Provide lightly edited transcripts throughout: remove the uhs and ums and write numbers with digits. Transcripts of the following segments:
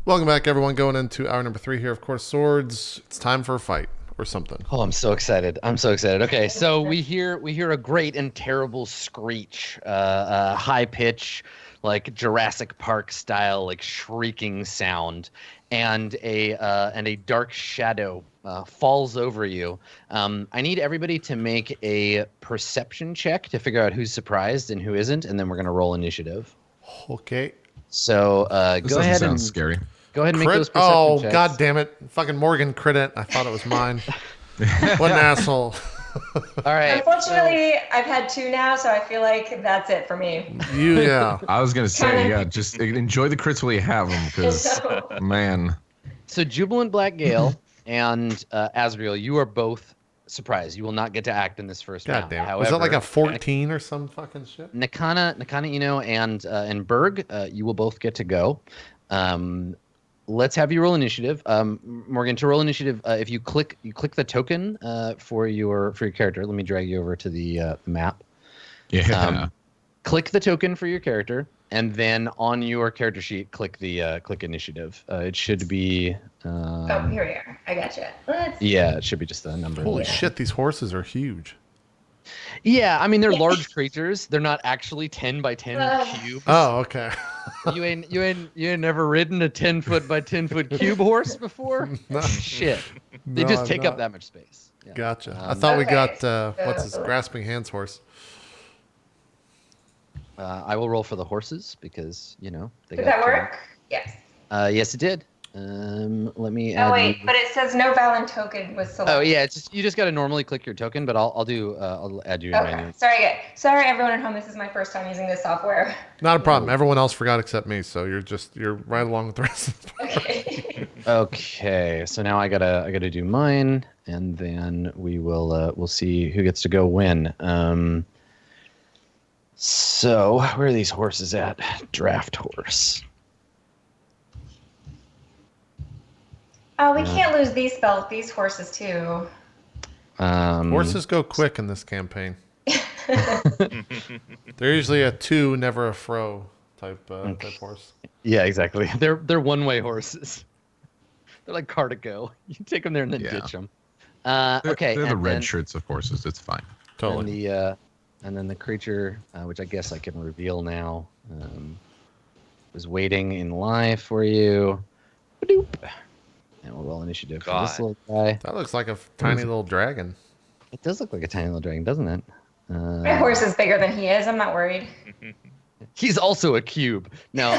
Welcome back, everyone. Going into hour number 3 here, of course, swords. It's time for a fight or something. Oh, I'm so excited. I'm so excited. Okay, so we hear a great and terrible screech, high pitch, like Jurassic Park style, like shrieking sound, and a dark shadow falls over you. I need everybody to make a perception check to figure out who's surprised and who isn't, and then we're gonna roll initiative. Okay. So This go doesn't ahead sound and scary. go ahead and make Crit? those perception Oh, checks. god damn it. Fucking Morgan crit it. I thought it was mine. What an asshole. All right. Unfortunately, I've had 2 now, so I feel like that's it for me. Yeah. I was gonna say, yeah, just enjoy the crits while you have them, because man. So Jubilant Black Gale and Asriel, you are both surprised. You will not get to act in this first God round. damn it. However, Was that like a 14 or some fucking shit? Nakana, and Berg, you will both get to go. Let's have you roll initiative. Morgan, to roll initiative, if you click the token for your character. Let me drag you over to the map. Yeah. Click the token for your character, and then on your character sheet, click initiative. It should be. Oh, here we are. I gotcha. Yeah, it should be just the number. Holy shit, these horses are huge. Yeah, I mean they're large creatures. They're not actually 10 by 10 cubes. Oh, okay. You ain't never ridden a 10-foot by 10-foot cube horse before? No. Shit. They No, just I'm take not. up that much space. Yeah. Gotcha. I thought we Okay, got, what's his, grasping hands horse. I will roll for the horses because, you know. They Did got that work? Yes. Yes, it did. Let me add. Oh wait, but it says no valid token was selected. Oh yeah, you just gotta normally click your token, but I'll add you in Okay. manually. Sorry, everyone at home. This is my first time using this software. Not a problem. Everyone else forgot except me, so you're right along with the rest of the party. Okay. Okay, so now I gotta do mine, and then we'll see who gets to go when. So where are these horses at? Draft horse. Oh, we can't lose these horses too. Horses go quick in this campaign. They're usually a 2, never a fro type horse. Yeah, exactly. They're one-way horses. They're like car to go. You take them there and then ditch them. Okay, They're the and red then, shirts of horses. It's fine. Totally. And then the creature, which I guess I can reveal now, is waiting in live for you. Ba-doop. And we'll roll initiative for this little guy. That looks like a tiny little dragon. It does look like a tiny little dragon, doesn't it? My horse is bigger than he is. I'm not worried. He's also a cube. No.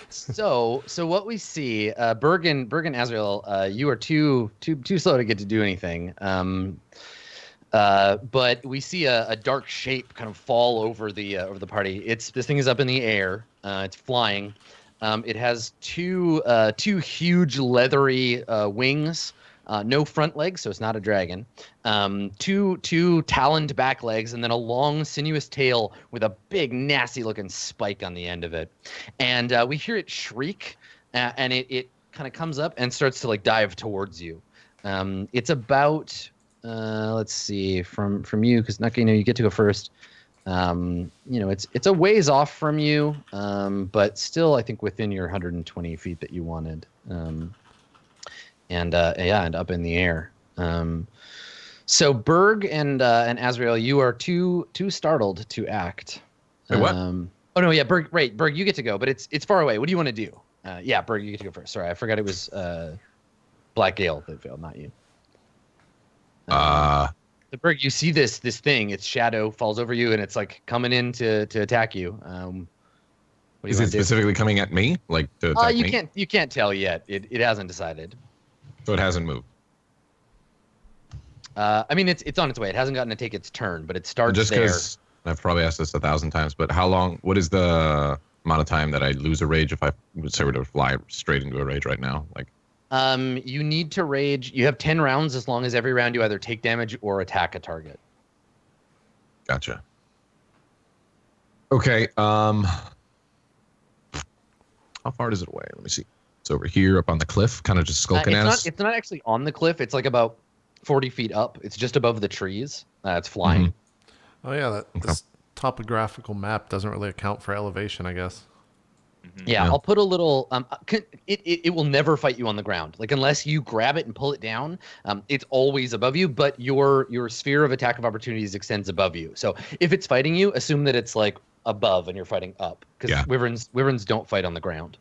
So what we see, Berg and Azrael, you are too slow to get to do anything. But we see a dark shape kind of fall over the party. This thing is up in the air. It's flying. It has two huge leathery wings. No front legs, so it's not a dragon. Two taloned back legs, and then a long, sinuous tail with a big, nasty-looking spike on the end of it. And we hear it shriek, and it kind of comes up and starts to like dive towards you. It's about, let's see, from you, because Nucky, you get to go first. It's a ways off from you, but still, I think within your 120 feet that you wanted. And up in the air. So Berg and Azrael, you are too startled to act. Wait, what? Oh no, yeah, Berg. Right, Berg, you get to go, but it's far away. What do you want to do? Yeah, Berg, you get to go first. Sorry, I forgot it was Black Gale that failed, not you. So Berg, you see this thing. Its shadow falls over you, and it's like coming in to attack you. What do you Is wanna it do? specifically coming at me? Like to attack me? You can't tell yet. It hasn't decided. So it hasn't moved. I mean, it's on its way. It hasn't gotten to take its turn, but it starts Just there. because I've probably asked this 1,000 times, but how long? What is the amount of time that I lose a rage if I say were to fly straight into a rage right now? Like, You need to rage. You have 10 rounds as long as every round you either take damage or attack a target. gotcha. Okay. How far does it away? Let me see. It's over here, up on the cliff, kind of just skulking at us. It's not actually on the cliff. It's like about 40 feet up. It's just above the trees. It's flying. Mm-hmm. Oh, yeah, this topographical map doesn't really account for elevation, I guess. Yeah, Yeah. I'll put a little. It will never fight you on the ground. Like unless you grab it and pull it down, it's always above you. But your sphere of attack of opportunities extends above you. So if it's fighting you, assume that it's like above and you're fighting up. Because Yeah. wyverns don't fight on the ground.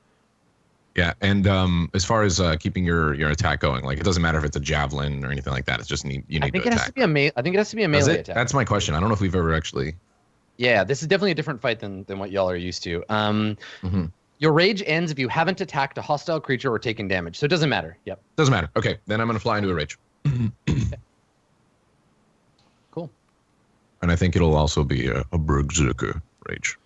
Yeah, and as far as keeping your attack going, like it doesn't matter if it's a javelin or anything like that. It's just you need I think to it attack. has to be I think it has to be a Does melee it? attack. That's my question. I don't know if we've ever actually. Yeah, this is definitely a different fight than what y'all are used to. Mhm. Your rage ends if you haven't attacked a hostile creature or taken damage. So it doesn't matter. Yep. Doesn't matter. Okay, then I'm gonna fly into a rage. Cool. And I think it'll also be a Berserker rage.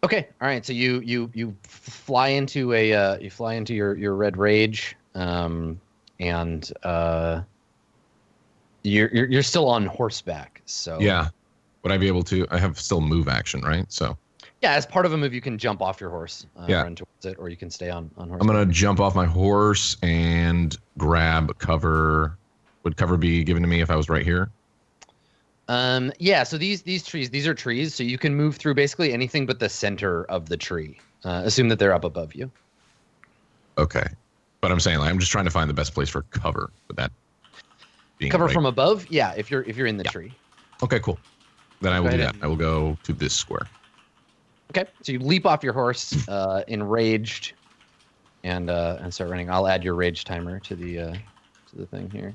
Okay. All right. So you fly into your red rage, and you're still on horseback. So Yeah. Would I be able to? I have still move action, right? So yeah, as part of a move, you can jump off your horse, Yeah. run towards it, or you can stay on horse. I'm gonna jump off my horse and grab cover. Would cover be given to me if I was right here? Yeah. So these trees, these are trees, so you can move through basically anything but the center of the tree. Assume that they're up above you. Okay. But I'm saying, like, I'm just trying to find the best place for cover. With that being Cover right. from above. Yeah. If you're in the tree. Okay, cool. Then I will Go do ahead that. I will go to this square. Okay, so you leap off your horse, enraged, and start running. I'll add your rage timer to the thing here.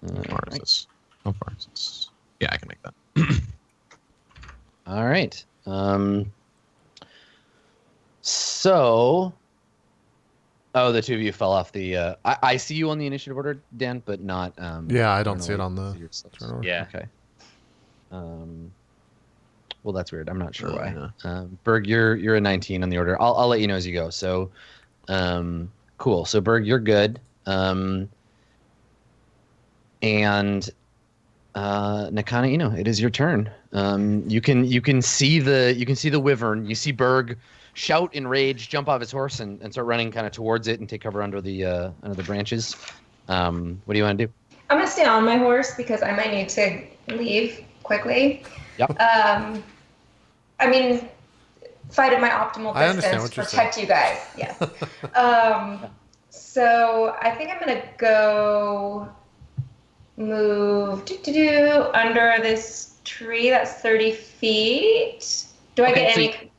How far is Right. this? How far is this? Yeah, I can make that. All right. So, the two of you fell off the. I see you on the initiative order, Dan, but not. Yeah, I don't know see it why on you the see yourselves. turn order. Yeah. Okay. Well, that's weird. I'm not sure why. Yeah. Berg, you're a 19 on the order. I'll let you know as you go. So, cool. So Berg, you're good. And Nakana, it is your turn. You can see the wyvern. You see Berg shout in rage, jump off his horse, and start running kind of towards it and take cover under the branches. What do you want to do? I'm gonna stay on my horse because I might need to leave quickly. Yep. I mean, fight at my optimal I understand distance, what you're protect you guys. Yes. So I think I'm gonna go move under this tree that's 30 feet. Do I Okay, get so any?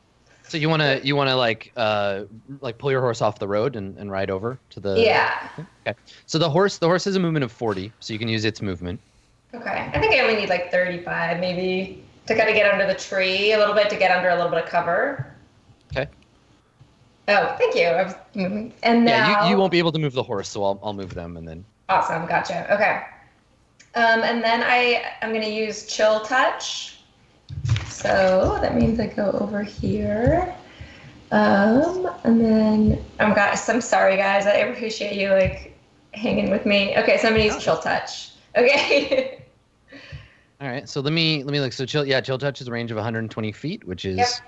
So you wanna like pull your horse off the road and ride over to the. Yeah. Okay. So the horse has a movement of 40, so you can use its movement. Okay. I think I only need like 35 maybe to kind of get under the tree a little bit, to get under a little bit of cover. Okay. Oh, thank you. I was moving. And now. Yeah, you won't be able to move the horse, so I'll move them and then. Awesome. Gotcha. Okay. And then I'm going to use Chill Touch. So that means I go over here. And then I'm sorry guys. I appreciate you like hanging with me. Okay. So I'm going to use Chill Touch. Okay. All right, so let me look. So chill touch has a range of 120 feet, which is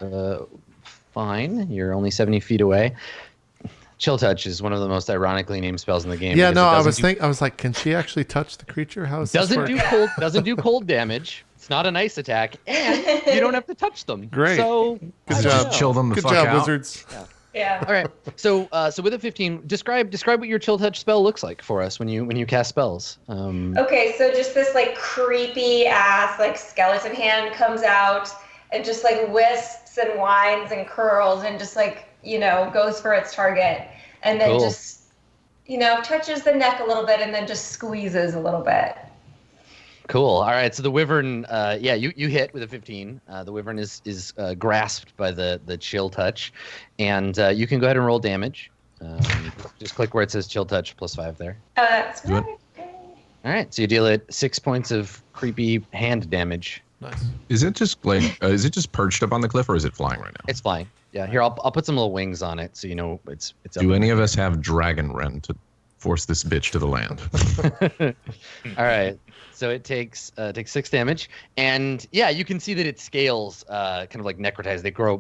fine. You're only 70 feet away. Chill touch is one of the most ironically named spells in the game. Yeah, because no, it I was like, can she actually touch the creature? How is this doesn't work? doesn't do cold damage. It's not a nice attack, and you don't have to touch them. Great. So Good I job. don't know. Chill them the Good fuck job, out. wizards. Yeah. All right. So with a 15, describe what your chill touch spell looks like for us when you cast spells. Okay, so just this like creepy ass like skeleton hand comes out and just like wisps and whines and curls and just like, goes for its target and then Cool. just, touches the neck a little bit and then just squeezes a little bit. Cool. All right. So the wyvern, you hit with a 15. The wyvern is grasped by the chill touch, and you can go ahead and roll damage. Just click where it says chill touch +5 there. Oh, that's Do it. right. Okay. All right. So you deal it 6 points of creepy hand damage. Nice. Is it just like is it just perched up on the cliff or is it flying right now? It's flying. Yeah. Here, I'll put some little wings on it so it's. Do any of us have dragon ren to force this bitch to the land? All right. So it takes 6 damage, and yeah, you can see that its scales kind of like necrotize. They grow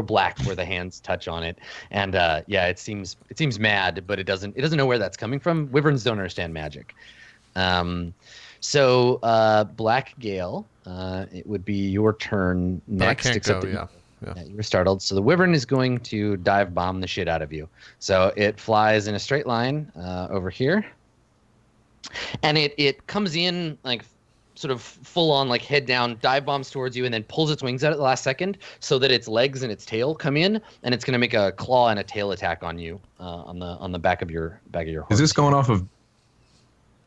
black where the hands touch on it, and it seems mad, but it doesn't know where that's coming from. Wyverns don't understand magic. So Black Gale, it would be your turn But I next. can't except go, that yeah. Yeah. Yeah, you were startled. So the wyvern is going to dive bomb the shit out of you. So it flies in a straight line over here, and it comes in like sort of full on, like head down, dive bombs towards you, and then pulls its wings out at the last second so that its legs and its tail come in, and it's going to make a claw and a tail attack on you on the back of your horse. Is this going off of?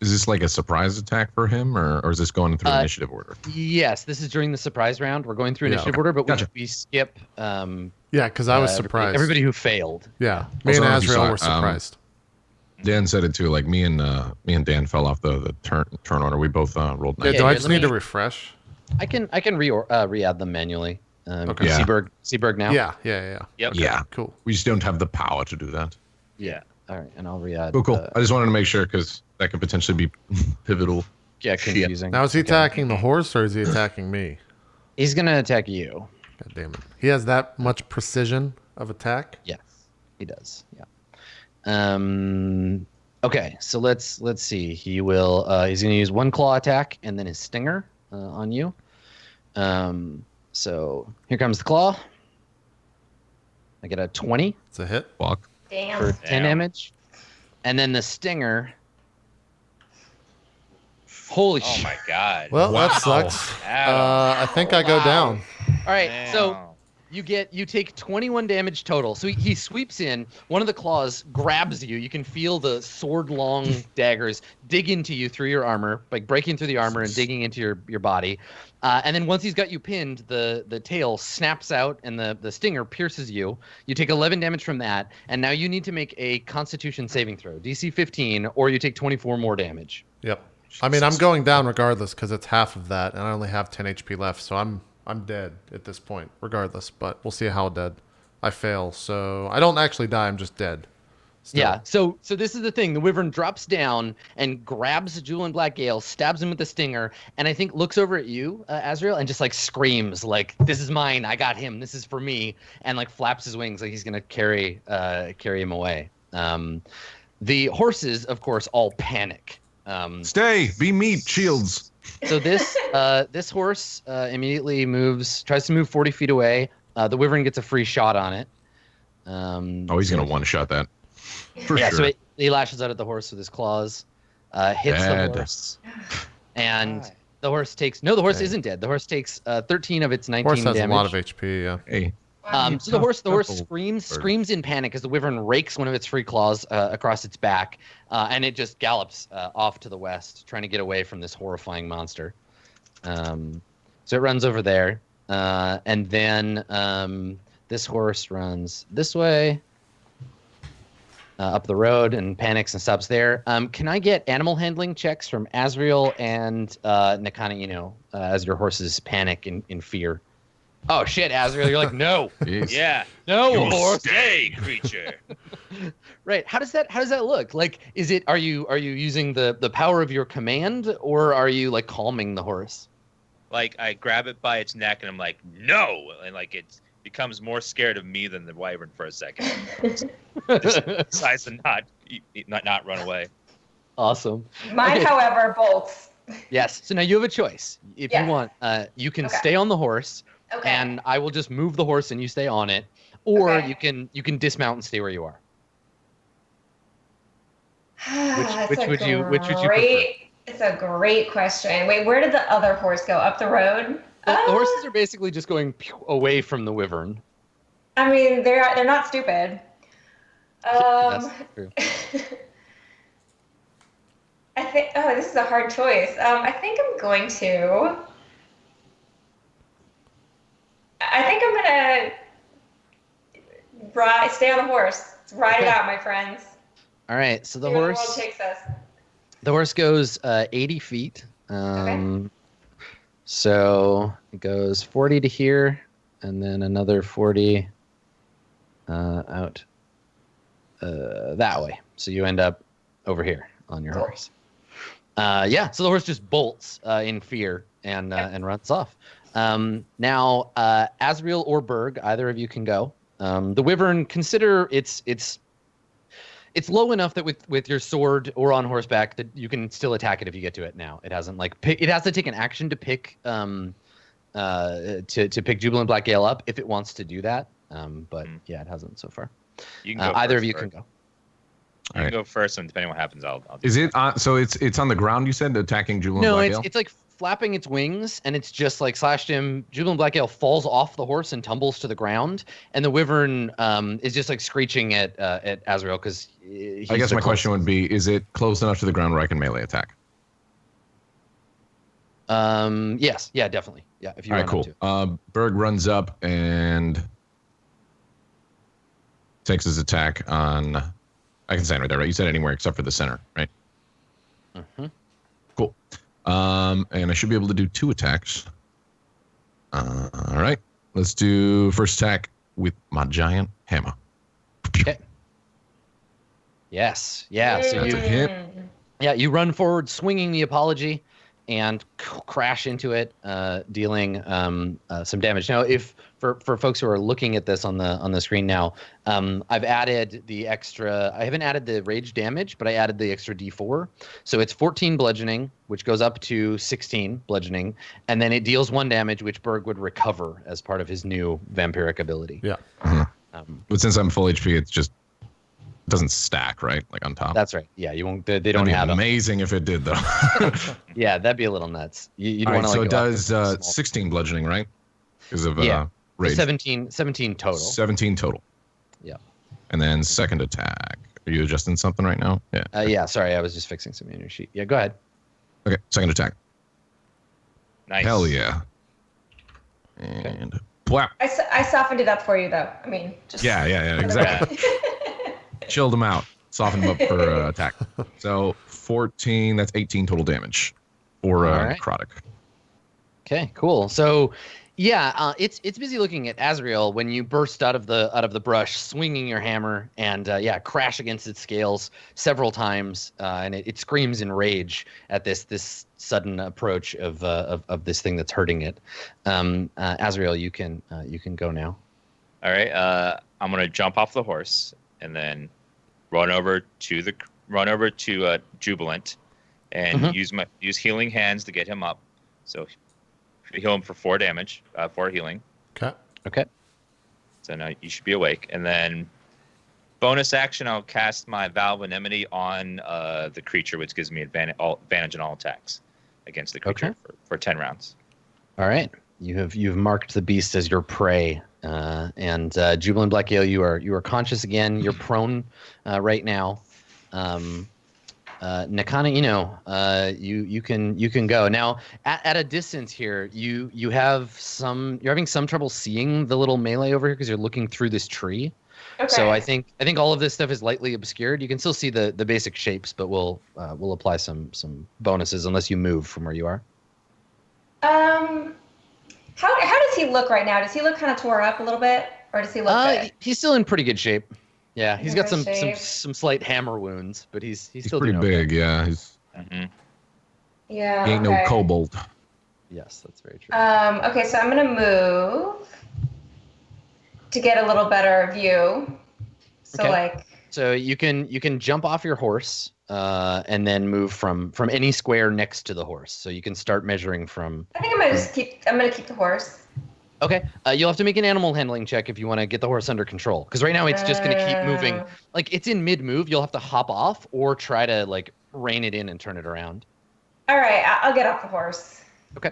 Is this like a surprise attack for him, or is this going through initiative order? Yes, this is during the surprise round. We're going through initiative order, but Gotcha. we skip. Yeah, because I was surprised. Everybody who failed. Yeah, me Also, and I don't know if you Azrael saw were it, surprised. Dan said it too. Like me and Dan fell off the turn order. We both rolled Yeah, 9. do I here, just let need to me- refresh? I can re-add them manually. Okay. Yeah. Seaberg now. Yeah. Yep. Yeah, Cool. we just don't have the power to do that. Yeah. All right, and I'll re-add. Cool. I just wanted to make sure because that could potentially be pivotal. Yeah, confusing. Now is he attacking the horse or is he attacking me? He's gonna attack you. God damn it. He has that much precision of attack? Yes, he does. Yeah. Okay, so let's see. He will. He's gonna use one claw attack and then his stinger on you. So here comes the claw. I get a 20 It's a hit. Fuck. Damn. for 10 Damn. damage, and then the stinger. Holy Oh shit! my god. Well, Wow. that sucks. Adam. I think I go down. All right, so Damn. you take 21 damage total. So he sweeps in. One of the claws grabs you. You can feel the sword-long daggers dig into you through your armor, like breaking through the armor and digging into your body. And then once he's got you pinned, the tail snaps out and the stinger pierces you. You take 11 damage from that, and now you need to make a Constitution saving throw, DC 15, or you take 24 more damage. Yep. I mean, I'm going down regardless because it's half of that, and I only have 10 HP left, so I'm dead at this point, regardless. But we'll see how dead I fail. So I don't actually die; I'm just dead. Still. Yeah. So this is the thing. The wyvern drops down and grabs Julian Blackgale, stabs him with the stinger, and I think looks over at you, Azrael, and just like screams, like, "This is mine. I got him. This is for me," and like flaps his wings like he's gonna carry him away. The horses, of course, all panic. Stay. Be meat. Shields. So this horse immediately tries to move 40 feet away. The wyvern gets a free shot on it. Oh, he's gonna one shot that. For Yeah, sure. so he lashes out at the horse with his claws, hits Dead. the horse, and the horse takes. No, the horse isn't dead. The horse takes 13 of its 19 Horse has damage. a lot of HP. Yeah. Hey. So the horse Couple- screams in panic as the wyvern rakes one of its free claws across its back, and it just gallops off to the west, trying to get away from this horrifying monster. So it runs over there, and then this horse runs this way, up the road, and panics and stops there. Can I get animal handling checks from Azrael and Nakana as your horses panic in fear? Oh shit, Azrael, you're like, no, Jeez. Yeah. no, You horse. Stay, creature. Right. How does that look? Like, are you using the power of your command, or are you like calming the horse? Like I grab it by its neck and I'm like, no, and like it becomes more scared of me than the wyvern for a second. Decides to not run away. Awesome. Mine, Okay. however, bolts. Yes. So now you have a choice. If Yes. you want, you can Okay. stay on the horse, Okay. and I will just move the horse and you stay on it, or Okay. you can dismount and stay where you are. That's which a would you prefer? It's a great question. Wait, where did the other horse go? Up the road? The horses are basically just going away from the wyvern. I mean, they're not stupid. That's true. I think. Oh, this is a hard choice. I think I'm going to. I think I'm gonna stay on the horse. Ride it Okay. out, my friends. All right. So the See where the world horse. takes us. The horse goes 80 feet. So it goes 40 to here, and then another 40 out that way. So you end up over here on your Cool. horse. Yeah. So the horse just bolts in fear and runs off. Now, Azrael or Berg, either of you can go. The wyvern, consider it's low enough that with your sword or on horseback that you can still attack it if you get to it now. It hasn't it has to take an action to pick to pick Jubilant Black Gale up if it wants to do that. But yeah, it hasn't so far. You can go either of first, you Bert. can go. You can go first, and depending on what happens, I'll do Is it that. so? It's on the ground. You said attacking Jubilant No, Black Gale? it's like flapping its wings, and it's just like slashed him. Jubilant Black Gale falls off the horse and tumbles to the ground, and the wyvern is just like screeching at Azrael because. I guess my question would be: is it close enough to the ground where I can melee attack? Yes, yeah, definitely, yeah. If you All right, want cool. to. Berg runs up and takes his attack on. I can stand right there, right? You said anywhere except for the center, right? Mm-hmm. Cool. And I should be able to do 2 attacks. All right. Let's do first attack with my giant hammer. Okay. Yes. Yeah. So That's a hit. you run forward, swinging the apology, and crash into it, dealing some damage. Now, if for folks who are looking at this on the screen now, I've added the extra. I haven't added the rage damage, but I added the extra D4. So it's 14 bludgeoning, which goes up to 16 bludgeoning, and then it deals 1 damage, which Berg would recover as part of his new vampiric ability. Yeah. But since I'm full HP, it's just doesn't stack, right? Like on top. That's right. Yeah, you won't. They That'd don't be have them. amazing if it did, though. Yeah, that'd be a little nuts. You'd All want right, to so like. it go after does something small. 16 bludgeoning, right? Because of Yeah. rage. 17 total. 17 total. Yeah. And then second attack. Are you adjusting something right now? Yeah. Yeah. Sorry, I was just fixing something in your sheet. Yeah, go ahead. Okay, second attack. Nice. Hell yeah. And whap. I softened it up for you, though. I mean, just Yeah, exactly. Chilled him out. Softened him up for attack. So 14, that's 18 total damage for All right. necrotic. Okay, cool. So, yeah, it's busy looking at Azrael when you burst out of the brush, swinging your hammer, and crash against its scales several times, and it screams in rage at this sudden approach of this thing that's hurting it. Azrael, you can go now. All right. I'm gonna jump off the horse and then run over to Jubilant and use healing hands to get him up. So heal him for 4 damage, 4 healing. Okay. Okay. So now you should be awake. And then bonus action, I'll cast my Vow of Enmity on the creature, which gives me advantage on all attacks against the creature for 10 rounds. All right. You've marked the beast as your prey, and Jubilant Black Gale, you are conscious again. You're prone right now. Nakana, you can go now. At a distance here, you're having some trouble seeing the little melee over here because you're looking through this tree. Okay. So I think all of this stuff is lightly obscured. You can still see the basic shapes, but we'll apply some bonuses unless you move from where you are. How does he look right now? Does he look kind of tore up a little bit, or does he look good? He's still in pretty good shape. Yeah, he's got good some shape. slight hammer wounds, but he's still pretty doing okay. big, yeah. He's Yeah. he ain't no okay. kobold. Yes, that's very true. Okay, so I'm gonna move to get a little better view. So Okay. So you can jump off your horse and then move from any square next to the horse. So you can start measuring from. I think I'm gonna keep the horse. Okay. You'll have to make an animal handling check if you want to get the horse under control. Because right now it's just going to keep moving. Like it's in mid-move. You'll have to hop off or try to like rein it in and turn it around. All right, I'll get off the horse. Okay.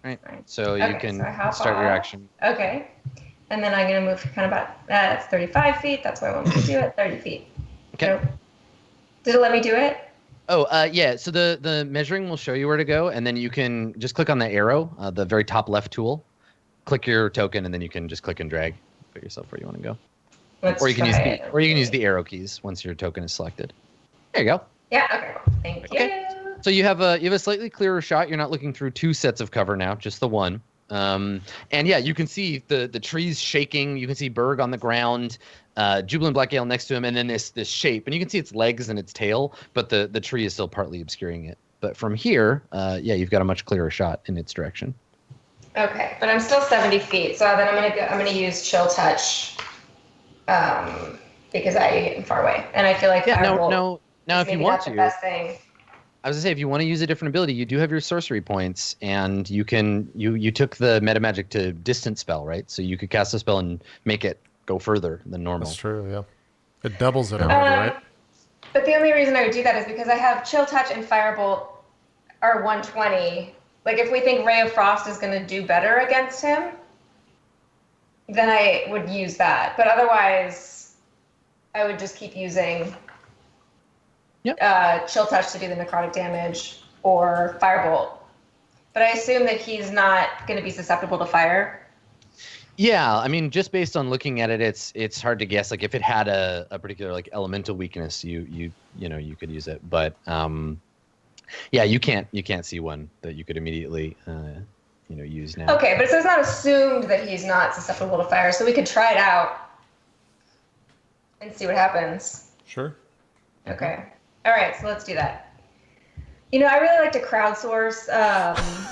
All right. So Okay, you can so I hop start your off. action. Okay. And then I'm gonna move kind of about that's 35 feet. That's what I want to do it. 30 feet. Okay. So, did it let me do it? Oh, yeah. So the measuring will show you where to go, and then you can just click on the arrow, the very top left tool. Click your token, and then you can just click and drag. Put yourself where you want to go. Let's Or you can try use the arrow keys once your token is selected. There you go. Yeah. Okay. Cool. Thank Okay. you. So you have a slightly clearer shot. You're not looking through 2 sets of cover now, just the one. And yeah, you can see the trees shaking. You can see Berg on the ground, Jubilant Black Gale next to him, and then this shape. And you can see its legs and its tail, but the tree is still partly obscuring it. But from here, you've got a much clearer shot in its direction. Okay, but I'm still 70 feet, so then I'm gonna use chill touch, because I am far away, and I feel like Yeah. I will, Now if you maybe want not the to, best thing. I was gonna say, if you want to use a different ability, you do have your sorcery points, and you can you took the meta magic to distance spell, right? So you could cast a spell and make it go further than normal. That's true. Yeah, it doubles it Yeah. already, right? But the only reason I would do that is because I have Chill Touch and Firebolt are 120. Like, if we think Ray of Frost is going to do better against him, then I would use that. But otherwise, I would just keep using Chill Touch to do the necrotic damage or Firebolt. But I assume that he's not going to be susceptible to fire. Yeah, I mean, just based on looking at it, it's hard to guess. Like, if it had a particular like elemental weakness, you could use it. But yeah, you can't see one that you could immediately use now. Okay, but so it's not assumed that he's not susceptible to fire, so we could try it out and see what happens. Sure. Okay. All right, so let's do that. I really like to crowdsource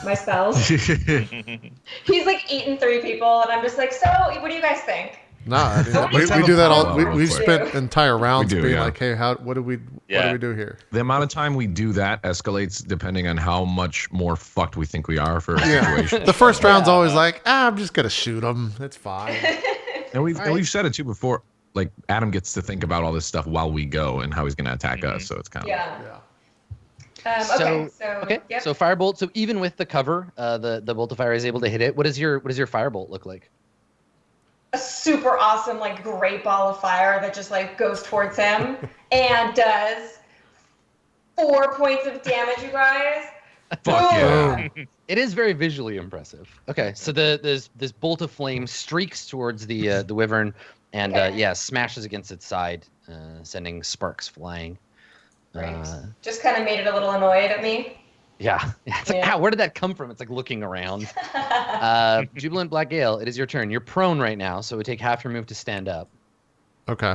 my spells. He's like eating 3 people, and I'm just like, so what do you guys think? No, we do that all. We've spent entire rounds being like, hey, what do we do here? The amount of time we do that escalates depending on how much more fucked we think we are for a situation. The first round's always like, I'm just gonna shoot him. It's fine. And we've said it too before. Like, Adam gets to think about all this stuff while we go and how he's gonna attack us. So it's kind of So Firebolt. So even with the cover, the bolt of fire is able to hit it. What does your Firebolt look like? A super awesome, like, great ball of fire that just, like, goes towards him and does 4 points of damage, you guys. Fuck yeah. It is very visually impressive. Okay, so this bolt of flame streaks towards the wyvern and smashes against its side, sending sparks flying. Right. Just kind of made it a little annoyed at me. Yeah. It's like, ow, where did that come from? It's like looking around. Jubilant Black Gale, it is your turn. You're prone right now, so it would take half your move to stand up. Okay.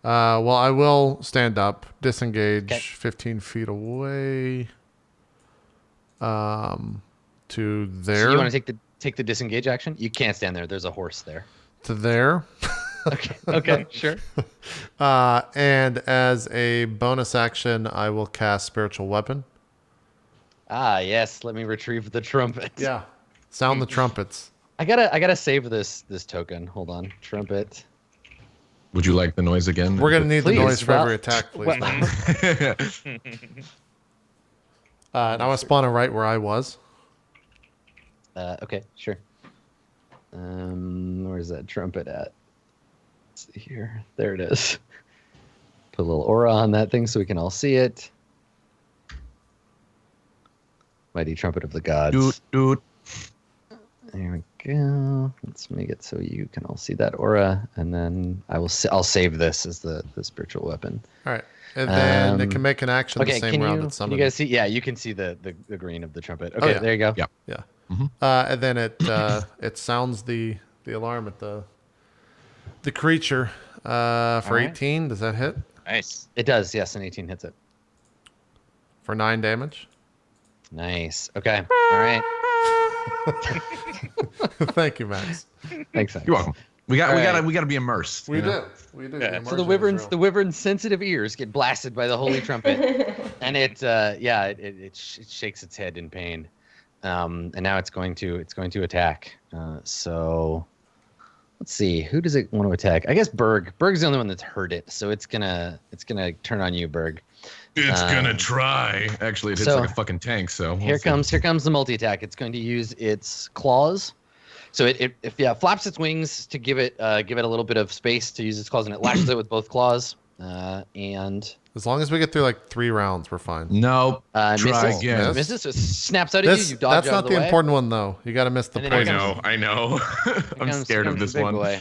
Well, I will stand up, disengage 15 feet away. To there. So you want to take the disengage action? You can't stand there. There's a horse there. To there. Okay, sure. And as a bonus action, I will cast Spiritual Weapon. Ah, yes. Let me retrieve the trumpet. Yeah. Sound the trumpets. I gotta save this token. Hold on. Trumpet. Would you like the noise again? We're gonna need Please, the noise for well- every attack, please. And I was spawning right where I was. Okay, sure. Where's that trumpet at? Let's see here. There it is. Put a little aura on that thing so we can all see it. Mighty trumpet of the gods. Dude. There we go. Let's make it so you can all see that aura, and then I'll save this as the spiritual weapon. All right. And then it can make an action the same round it's can summoned. you guys see? Yeah, you can see the green of the trumpet. Okay, yeah. there you go. Yeah. Yeah. Mm-hmm. And then it sounds the alarm at the creature for right. 18. Does that hit? Nice. It does. Yes, an 18 hits it. For 9 damage. Nice. Okay. All right. Thank you, Max. Thanks. Max. You're welcome. We gotta be immersed. We you know? do. We do. Yeah. So the wyvern's sensitive ears get blasted by the holy trumpet, and it shakes its head in pain, and now it's going to attack. So let's see, who does it want to attack? I guess Berg. Berg's the only one that's heard it, so it's gonna turn on you, Berg. It's gonna try. Actually, it hits like a fucking tank. So Here comes the multi attack. It's going to use its claws. So it flaps its wings to give it a little bit of space to use its claws, and it lashes it with both claws. And as long as we get through like 3 rounds, we're fine. No. Try misses. again. Misses. So it snaps out of you. You dodge That's out not of the way. important one though. You got to miss the And then poison. I know. I'm scared of this one. Boy.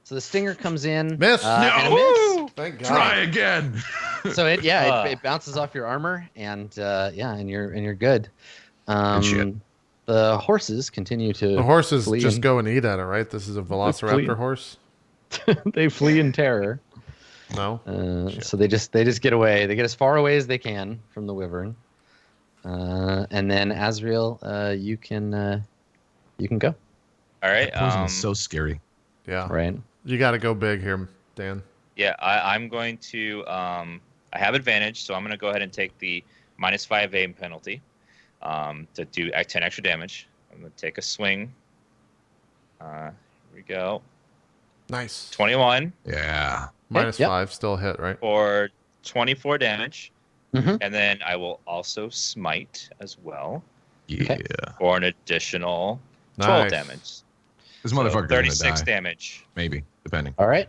So the stinger comes in. Miss. And a miss. Thank God. Try again. So it bounces off your armor, and you're good. Good shit. The horses continue to. The horses flee just and- go and eat at it, right? This is a Velociraptor horse. They flee in terror. No. So they just get away. They get as far away as they can from the wyvern. And then Azrael, you can go. All right. Poison is so scary. Yeah. Right. You got to go big here, Dan. Yeah, I'm going to. I have advantage, so I'm going to go ahead and take -5 aim penalty to do 10 extra damage. I'm going to take a swing. Here we go. Nice. 21 Yeah. -5, still a hit, right? for 24 damage. Mhm. And then I will also smite as well Yeah. for an additional 12 damage. This So motherfucker's 36 gonna die. damage. Maybe, depending. All right.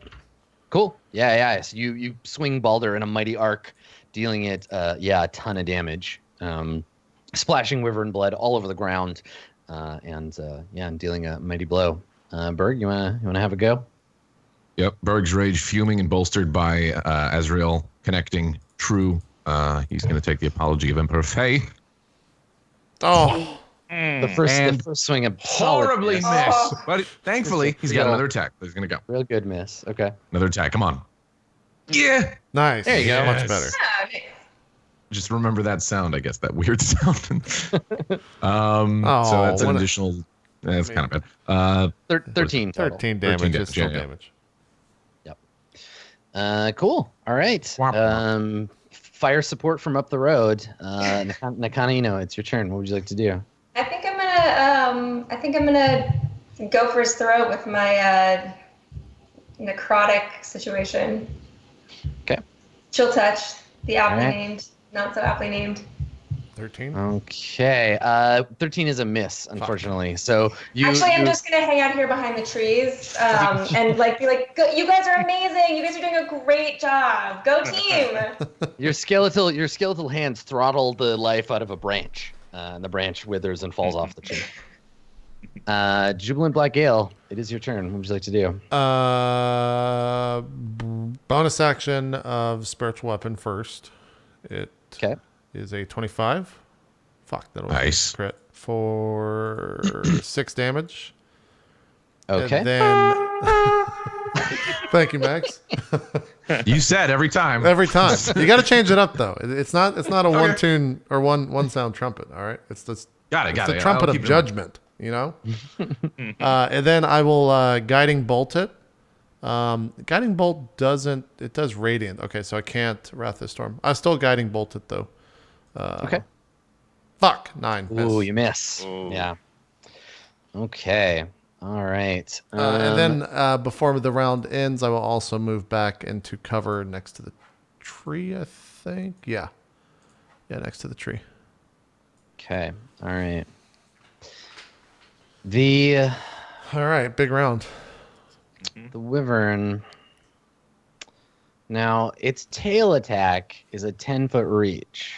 Cool. Yeah. So you swing Balder in a mighty arc, dealing it a ton of damage, splashing wyvern blood all over the ground, and dealing a mighty blow. Berg, you wanna have a go? Yep. Berg's rage fuming and bolstered by Azrael connecting true. He's going to take the apology of Emperor Faye. Oh, The first swing of solid Horribly miss. miss. But thankfully, he's got Yeah. another attack. He's going to go. Real good miss. Okay. Another attack. Come on. Yeah. nice. There you go. Much better. Yeah, nice. Just remember that sound, I guess, that weird sound. So Oh, that's an what a- additional. That's kind of bad. 13 total. 13 damage. It's still yeah. damage. Cool. All right. Womp Fire support from up the road. Nakana, it's your turn. What would you like to do? I think I'm gonna go for his throat with my necrotic situation. Okay. Chill touch, the aptly Alright. named, not so aptly named. 13. Okay. 13 is a miss, unfortunately. So Actually, I'm just gonna hang out here behind the trees, and be like, you guys are amazing. You guys are doing a great job. Go team. your skeletal hands throttle the life out of a branch, and the branch withers and falls off the tree. Jubilant Black Gale, it is your turn. What would you like to do? Bonus action of spiritual weapon first. It Okay. is a 25. Fuck, that was Nice. a crit for 6 damage. Okay. And then thank you, Max. You said every time. Every time. You got to change it up though. It's not a one tune or one sound trumpet, all right? It's the Got it. the trumpet of judgment, you know? And then I will guiding bolt it. Guiding bolt does radiant. Okay, so I can't Wrath the Storm. I still guiding bolt it though. Okay. Fuck, 9. Ooh, Miss. you miss. Ooh. Yeah. Okay. All right. And then before the round ends, I will also move back into cover next to the tree, I think. Yeah, next to the tree. Okay. All right. The All right, big round. wyvern. Now, its tail attack is a 10-foot reach.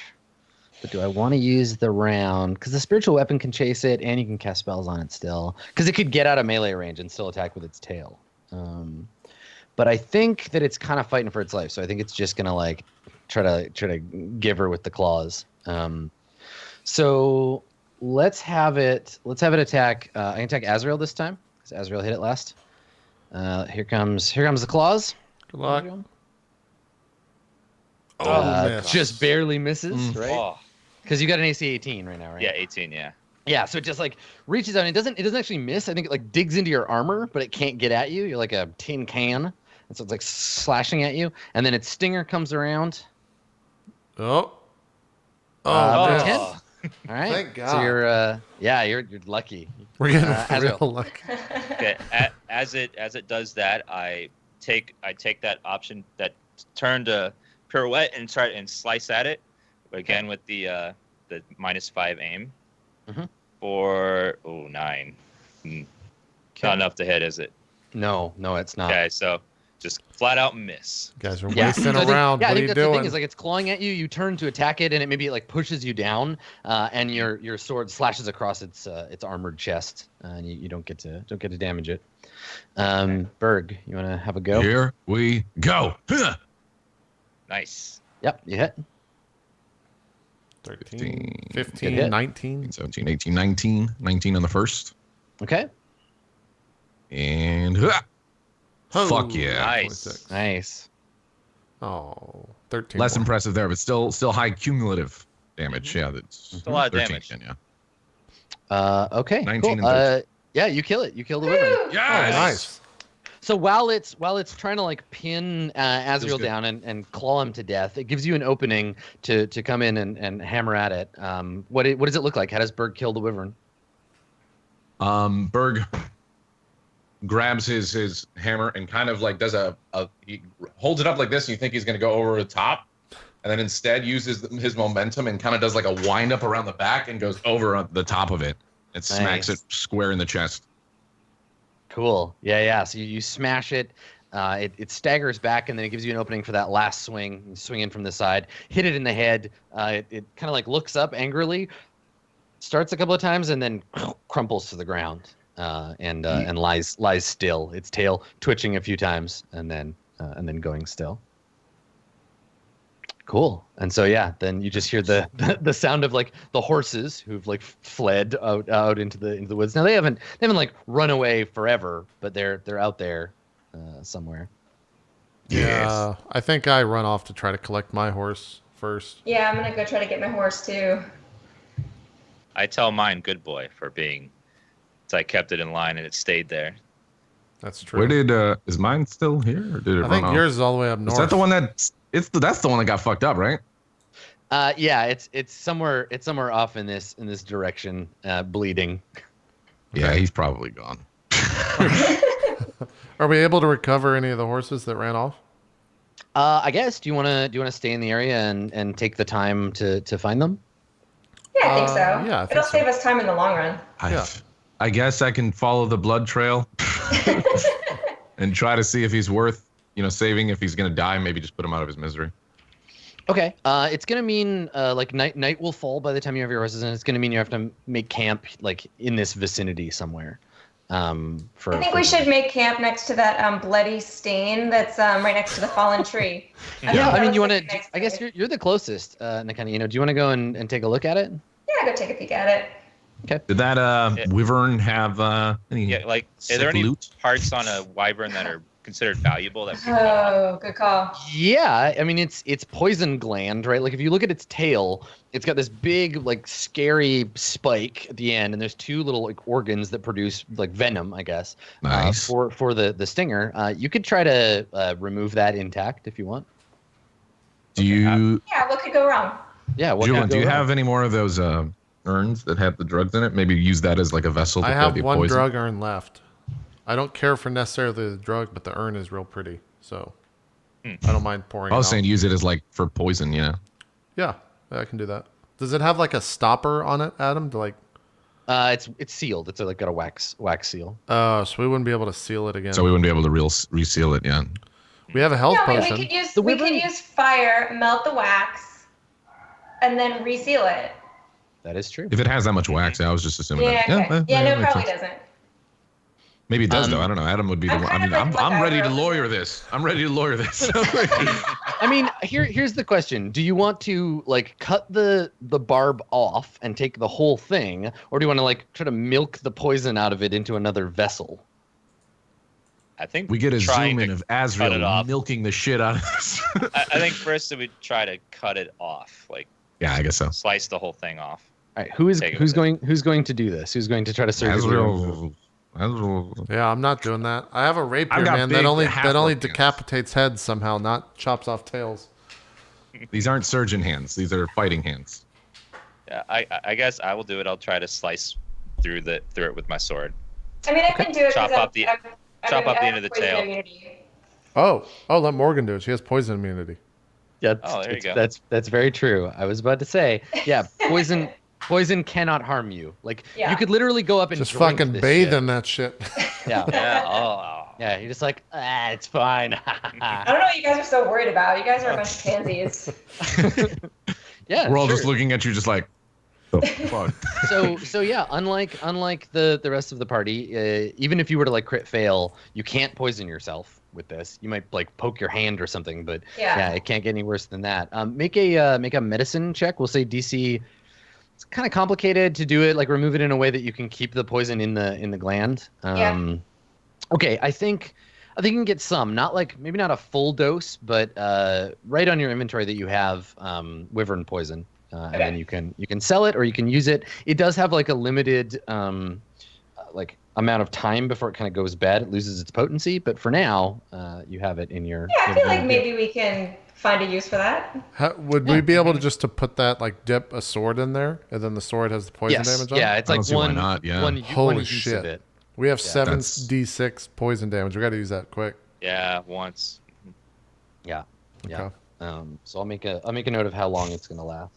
But do I want to use the round? Because the spiritual weapon can chase it, and you can cast spells on it still. Because it could get out of melee range and still attack with its tail. But I think that it's kind of fighting for its life, so I think it's just gonna try to give her with the claws. So let's have it attack. I can attack Azrael this time because Azrael hit it last. Here comes the claws. Good luck. Miss. Just barely misses, right? Oh, Because you got an AC 18 right now, right? yeah, 18, yeah. Yeah, so it just reaches out. And it doesn't actually miss. I think it digs into your armor, but it can't get at you. You're like a tin can, and so it's slashing at you. And then its stinger comes around. Oh. For Oh, 10. Oh. All right. Thank God. So you're lucky. we're getting Azrael. real lucky. Okay, as it does that, I take that option, that turn to pirouette and try and slice at it again with the -5 aim for 9. Not enough to hit, is it? No, it's not. Okay, so just flat out miss. You guys are Yeah. wasting So I think- around. Yeah, I What are think you that's the thing doing? is it's clawing at you. You turn to attack it, and it maybe pushes you down, and your sword slashes across its armored chest, and you don't get to damage it. Berg, you want to have a go? Here we go. Huh. Nice. Yep, you hit. 13, Good 15, hit. 19. 17, 18, 19. 19 on the first. Okay. And Oh, fuck yeah. Nice. 26. Nice. Oh, 13. Less more. impressive there, but still high cumulative damage. Yeah, that's a lot of 13 damage. again, yeah. Okay. 19 cool. and 13. Yeah, you kill it. You kill the wyvern. Woo! Oh, Yes. nice. So while it's trying to like pin Azrael good. down and claw him to death, it gives you an opening to come in and hammer at it. What does it look like? How does Berg kill the wyvern? Berg grabs his hammer and kind of like does he holds it up like this, and you think he's gonna go over the top, and then instead uses his momentum and kind of does like a wind up around the back and goes over the top of it and smacks it square in the chest. Cool. Yeah. So you smash it. It staggers back, and then it gives you an opening for that last swing. You swing in from the side, hit it in the head. It kind of like looks up angrily, starts a couple of times, and then crumples to the ground and lies still. Its tail twitching a few times, and then going still. Cool. And so then you just hear the sound of like the horses who've like fled out into the woods. Now they haven't like run away forever, but they're out there somewhere. Yeah, I think I run off to try to collect my horse first. Yeah, I'm gonna go try to get my horse too. I tell mine good boy for being. So I kept it in line and it stayed there. That's true. Where did is mine still here, or did it run I think off? yours is all the way up north. Is that the one that's the one that got fucked up, right? Yeah, it's somewhere off in this direction, bleeding. Yeah, he's probably gone. Are we able to recover any of the horses that ran off? I guess. Do you want to stay in the area and take the time to find them? Yeah, I think so. Yeah, I think It'll so. save us time in the long run. I guess I can follow the blood trail and try to see if he's worth, saving. If he's gonna die, maybe just put him out of his misery. Okay. It's gonna mean like night will fall by the time you have your horses, and it's gonna mean you have to make camp like in this vicinity somewhere. I think we should make camp next to that bloody stain that's right next to the fallen tree. I mean, you want to? I guess you're the closest, Nakani. Do you want to go and take a look at it? Yeah, go take a peek at it. Okay. Did that wyvern have any? Yeah, like are there any parts on a wyvern that are considered valuable that people Oh, good call. Yeah, I mean it's poison gland, right? Like if you look at its tail, it's got this big like scary spike at the end, and there's two little like organs that produce like venom, I guess. Nice. For the stinger, you could try to remove that intact if you want. Do you? Yeah, what could go wrong? Yeah. What Julian, could do go you wrong? have any more of those urns that have the drugs in it? Maybe use that as like a vessel to I carry have the one poison. drug urn left. I don't care for necessarily the drug, but the urn is real pretty, so I don't mind pouring. I was it saying out. use it as like for poison, Yeah, I can do that. Does it have like a stopper on it, Adam? To like? It's sealed. It's like got a wax seal. Oh, so we wouldn't be able to seal it again. So we wouldn't be able to reseal it, yeah. We have a health No, potion. we could use fire, melt the wax, and then reseal it. That is true. If it has that much wax, I was just assuming Yeah, that. okay. Yeah, no, it makes probably sense. doesn't. Maybe it does though. I don't know. Adam would be the I'm one. I kind mean, of like I'm ready to MacGyver. lawyer this. I'm ready to lawyer this. I mean, here's the question: do you want to like cut the barb off and take the whole thing, or do you want to like try to milk the poison out of it into another vessel? I think We get a trying zoom in to of cut it Azrael off. milking the shit out of this. I think first we try to cut it off, like Yeah, I guess so. slice the whole thing off. All right, who's Take it with going to do this? Who's going to try to surgically remove? Azrael. Yeah, I'm not doing that. I have a rapier, I've got man. big That only half-orc decapitates heads somehow, not chops off tails. These aren't surgeon hands. These are fighting hands. Yeah, I guess I will do it. I'll try to slice through it with my sword. I mean, I can do it. Chop 'cause off the- chop off the end of the poison tail. immunity. Oh, let Morgan do it. She has poison immunity. Yeah, Oh, there you go. That's very true. I was about to say, yeah, poison cannot harm you. Like Yeah. you could literally go up and Just drink fucking this bathe shit. in that shit. Yeah, Yeah. Oh. yeah. You're just like, it's fine. I don't know what you guys are so worried about. You guys are a bunch of pansies. Yeah, We're all sure. just looking at you, just like, the fuck. So yeah, unlike the rest of the party, even if you were to like crit fail, you can't poison yourself with this. You might like poke your hand or something, but Yeah. it can't get any worse than that. Make a medicine check. We'll say DC. It's kind of complicated to do it. Like remove it in a way that you can keep the poison in the gland. Yeah. Okay, I think you can get some, maybe not a full dose, but right on your inventory that you have wyvern poison. And then you can sell it or you can use it. It does have like a limited amount of time before it kind of goes bad. It loses its potency, but for now, you have it in your. Yeah, I feel like maybe we can find a use for that. Would we be able to just to put that like dip a sword in there, and then the sword has the poison damage on? Yeah, it? it's I like don't see why one. not, yeah. One Holy use shit! of it. We have Yeah. 7d6 poison damage. We got to use that quick. Yeah, once. Yeah. Yeah. Okay. So I'll make a note of how long it's gonna last.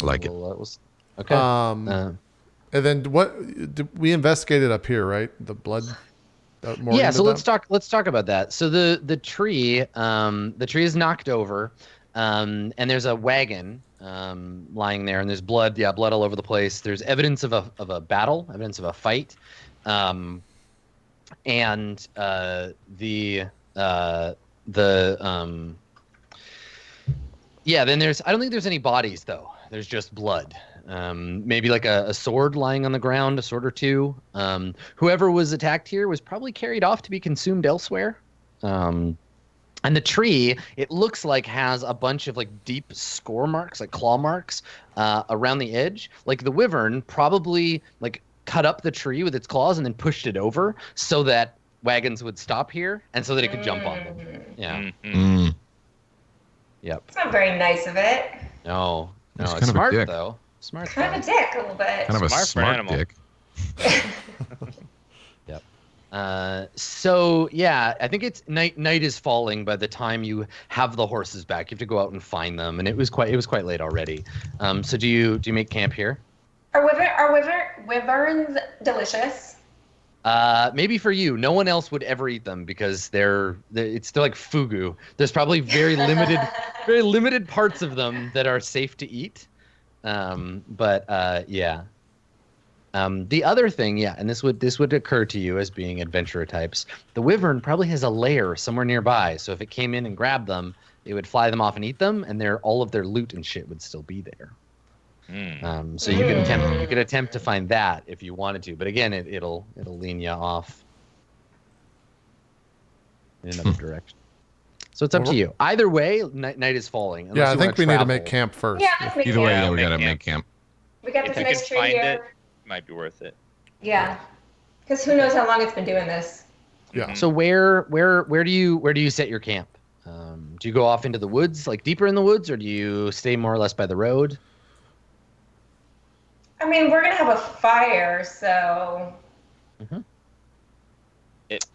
Like it. Okay. And then we investigated up here, right? The blood. Yeah, so let's talk about that. So the tree is knocked over, and there's a wagon lying there, and there's blood all over the place. There's evidence of a battle, evidence of a fight, and then I don't think there's any bodies though. There's just blood. Maybe like a sword lying on the ground, a sword or two. Whoever was attacked here was probably carried off to be consumed elsewhere. And the tree, it looks like has a bunch of like deep score marks, like claw marks, around the edge. Like the wyvern probably like cut up the tree with its claws and then pushed it over so that wagons would stop here and so that it could jump on them. Yeah. Mm-hmm. Yep. It's not very nice of it. No, It's it's kind of a smart dick. though. Smart. Kind of a dick a little bit. Kind of a Smart for smart animal. dick. Yep. So yeah, I think it's night is falling by the time you have the horses back. You have to go out and find them, and it was quite late already. So do you make camp here? Are wyverns delicious? Maybe for you. No one else would ever eat them because they're like fugu. There's probably very limited parts of them that are safe to eat. Yeah. The other thing, and this would occur to you as being adventurer types. The wyvern probably has a lair somewhere nearby, so if it came in and grabbed them, it would fly them off and eat them, and all of their loot and shit would still be there. So you could attempt to find that if you wanted to, but again, it'll lean you off in another direction. So it's up to you. Either way, night is falling. Yeah, I think we need to make camp first. Yeah, let's make Either way, camp. we gotta Make make camp. We got If this you nice can tree find here. it, might be worth it. Yeah, because who knows how long it's been doing this. Yeah. So where do you set your camp? Do you go off into the woods, like deeper in the woods, or do you stay more or less by the road? I mean, we're gonna have a fire, so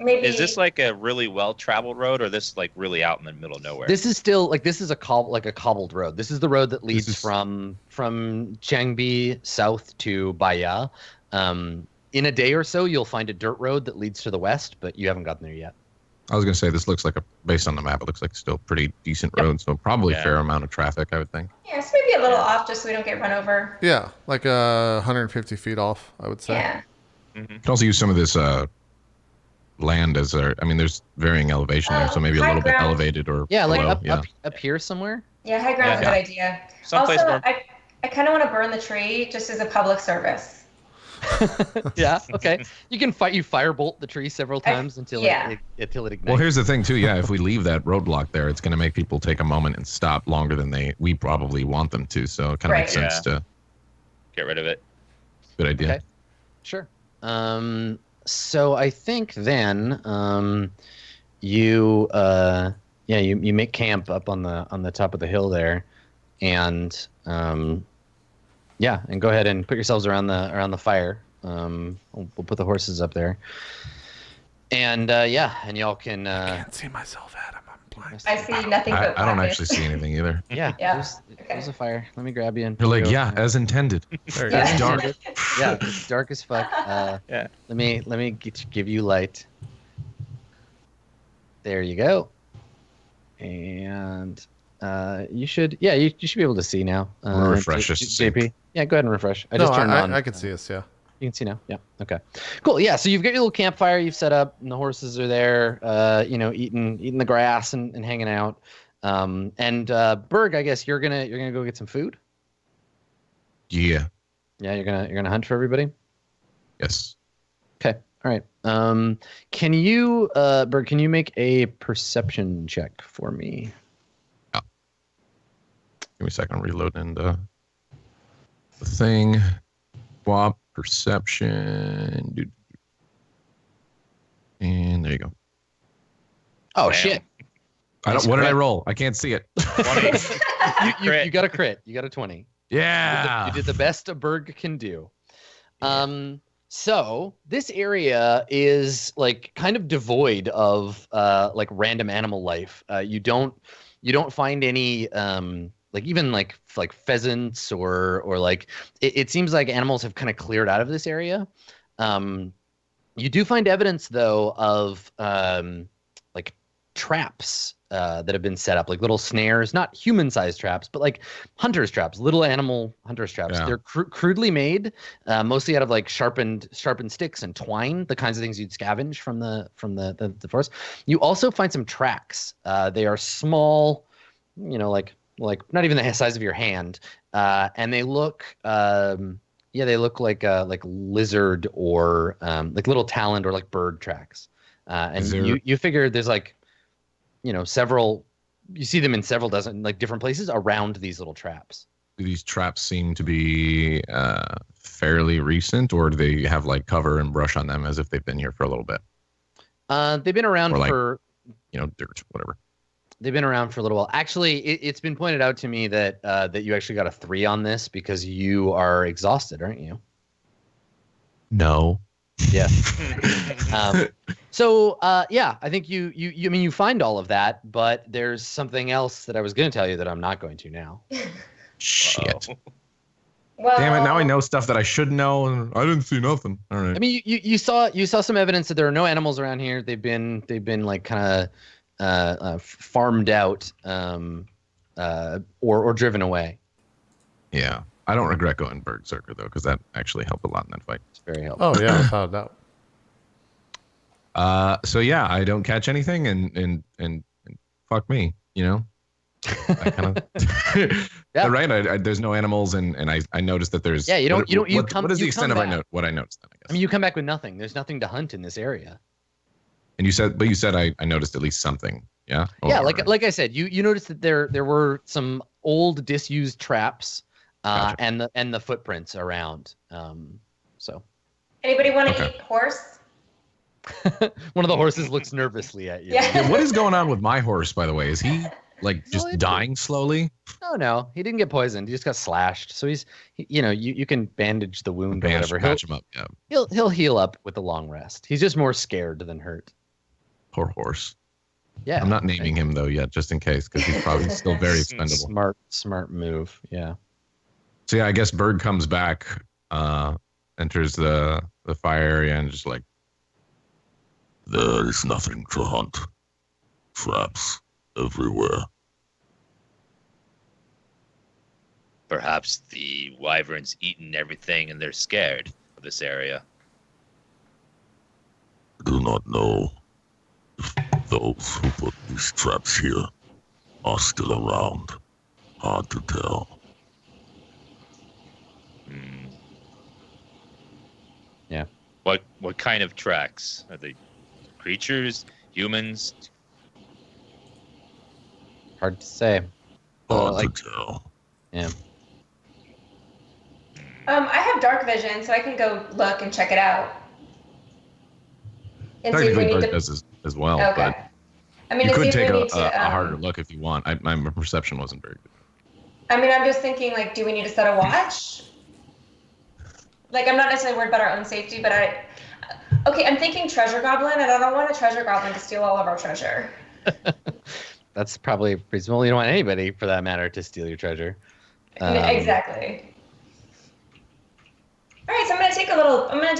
maybe. Is this like a really well-traveled road, or this like really out in the middle of nowhere? This is still this is a cobbled road. This is the road that leads from Changbi south to Baya. In a day or so, you'll find a dirt road that leads to the west, but you haven't gotten there yet. I was gonna say this looks like based on the map, it looks like still pretty decent road, so probably fair amount of traffic, I would think. Yeah, so maybe a little off just so we don't get run over. Yeah, like 150 feet off, I would say. Yeah. You can also use some of this land as there's varying elevation there, so maybe a high little bit ground. elevated or Yeah, like below. up here somewhere. Yeah, high ground's a Yeah. good idea. Someplace Also, where I kind of want to burn the tree just as a public service. Yeah. Okay. You can firebolt the tree several times until it ignites. Well, here's the thing too. Yeah, if we leave that roadblock there, it's going to make people take a moment and stop longer than we probably want them to. So it kind of makes sense to get rid of it. Good idea. Okay. Sure. So I think then you make camp up on the top of the hill there, and and go ahead and put yourselves around the fire. We'll put the horses up there, and and y'all can. I can't see myself, Adam. I'm blind. I see nothing but I don't blackness. actually see anything either. Yeah. Yeah. There's a fire. Let me grab you and. You're like, go. yeah, as intended. There you Yeah. go. It's dark. Yeah, it's dark as fuck. Yeah. Let me give you light. There you go. And you should be able to see now. I'm gonna refresh just to see. JP. Yeah, go ahead and refresh. I just turned on. I can see us, yeah. You can see now. Yeah. Okay. Cool. Yeah. So you've got your little campfire you've set up, and the horses are there. Eating the grass and hanging out. Berg, I guess you're gonna go get some food. Yeah. Yeah. You're gonna hunt for everybody. Yes. Okay. All right. Can you, Berg? Can you make a perception check for me? Give me a second. I'm reloading the thing. Wop. perception. And there you go. Oh Damn. shit! What did I roll? I can't see it. 20. You got a crit. You got a 20. Yeah. You did the best a Berg can do. So this area is like kind of devoid of like random animal life. You don't find any like even like pheasants or like it seems like animals have kind of cleared out of this area. You do find evidence though of like traps that have been set up, like little snares, not human-sized traps, but like hunter's traps, little animal hunter's traps. Yeah. They're crudely made, mostly out of like sharpened sticks and twine, the kinds of things you'd scavenge from the forest. You also find some tracks. They are small, like not even the size of your hand, and they look. They look like lizard or like little taloned or like bird tracks. And you figure there's like, several. You see them in several dozen like different places around these little traps. Do these traps seem to be fairly recent, or do they have like cover and brush on them as if they've been here for a little bit? They've been around for dirt, whatever. They've been around for a little while. Actually, it's been pointed out to me that that you actually got a 3 on this because you are exhausted, aren't you? No. Yeah. I think you find all of that, but there's something else that I was going to tell you that I'm not going to now. Shit. Well, Damn it! Now I know stuff that I should know, and I didn't see nothing. All right. I mean, you saw some evidence that there are no animals around here. They've been like kind of farmed out or driven away. Yeah, I don't regret going Berserker though, because that actually helped a lot in that fight. It's very helpful. Oh yeah, without a doubt. So yeah, I don't catch anything, and fuck me, I kind of Yeah. right. There's no animals, and I noticed that there's what is the extent of what I noticed then, I guess. I mean, you come back with nothing. There's nothing to hunt in this area. And you said I noticed at least something. Yeah. Yeah, like I said, you noticed that there were some old disused traps, Gotcha. and the footprints around. So anybody want to Okay. eat horse? one of the horses looks nervously at you. Yeah. Yeah, what is going on with my horse, by the way? Is he like just No, dying slowly? No, he didn't get poisoned. He just got slashed. So you can bandage the wound or whatever. Patch him up. Yeah. He'll heal up with a long rest. He's just more scared than hurt. Poor horse. Yeah. I'm not naming him though yet, just in case, because he's probably still very expendable. Smart move. Yeah. So yeah, I guess Bird comes back, enters the fire area, and just like, there is nothing to hunt. Traps everywhere. Perhaps the wyvern's eaten everything and they're scared of this area. I do not know if those who put these traps here are still around. Hard to tell. Yeah. What kind of tracks? Are they creatures? Humans? Hard to say. Hard to tell. Yeah. I have dark vision, so I can go look and check it out. And see if we Technically, need Bird to. does as well, Okay. I mean, but to you see could if take we a need to. harder look if you want. My perception wasn't very good. I mean, I'm just thinking, like, do we need to set a watch? Like, I'm not necessarily worried about our own safety, but okay, I'm thinking treasure goblin, and I don't want a treasure goblin to steal all of our treasure. That's probably reasonable. You don't want anybody, for that matter, to steal your treasure. Exactly. All right, so I'm gonna take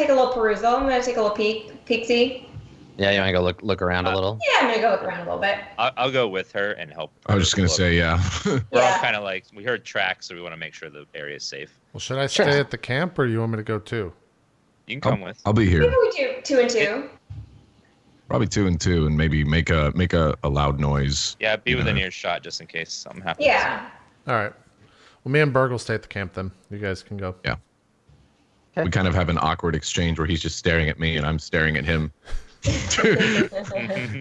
a little perusal. I'm gonna take a little peek-see. Yeah, you want to go look around a little? Yeah, I'm gonna go look around a little bit. I'll go with her and help. I was just gonna look. say, yeah. We're all Yeah. kind of like, we heard tracks, so we want to make sure the area is safe. Well, should I Sure. stay at the camp or do you want me to go too? You can come with. I'll be here. Maybe we do 2 and 2. Probably 2 and 2, and maybe make a loud noise. Yeah, be Yeah. within earshot just in case something happens. Yeah. All right. Well, me and Berg will stay at the camp then. You guys can go. Yeah. We kind of have an awkward exchange where he's just staring at me and I'm staring at him.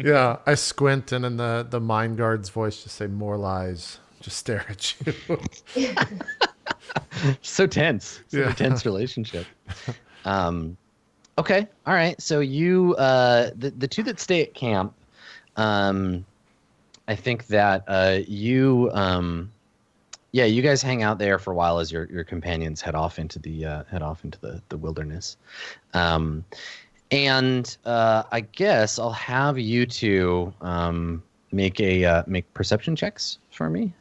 Yeah, I squint and then the mind guard's voice just say more lies. Just stare at you. So tense. Such a tense relationship. Okay. All right. So you, the two that stay at camp, I think that you, you guys hang out there for a while as your companions head off into the wilderness. And I guess I'll have you two make perception checks for me.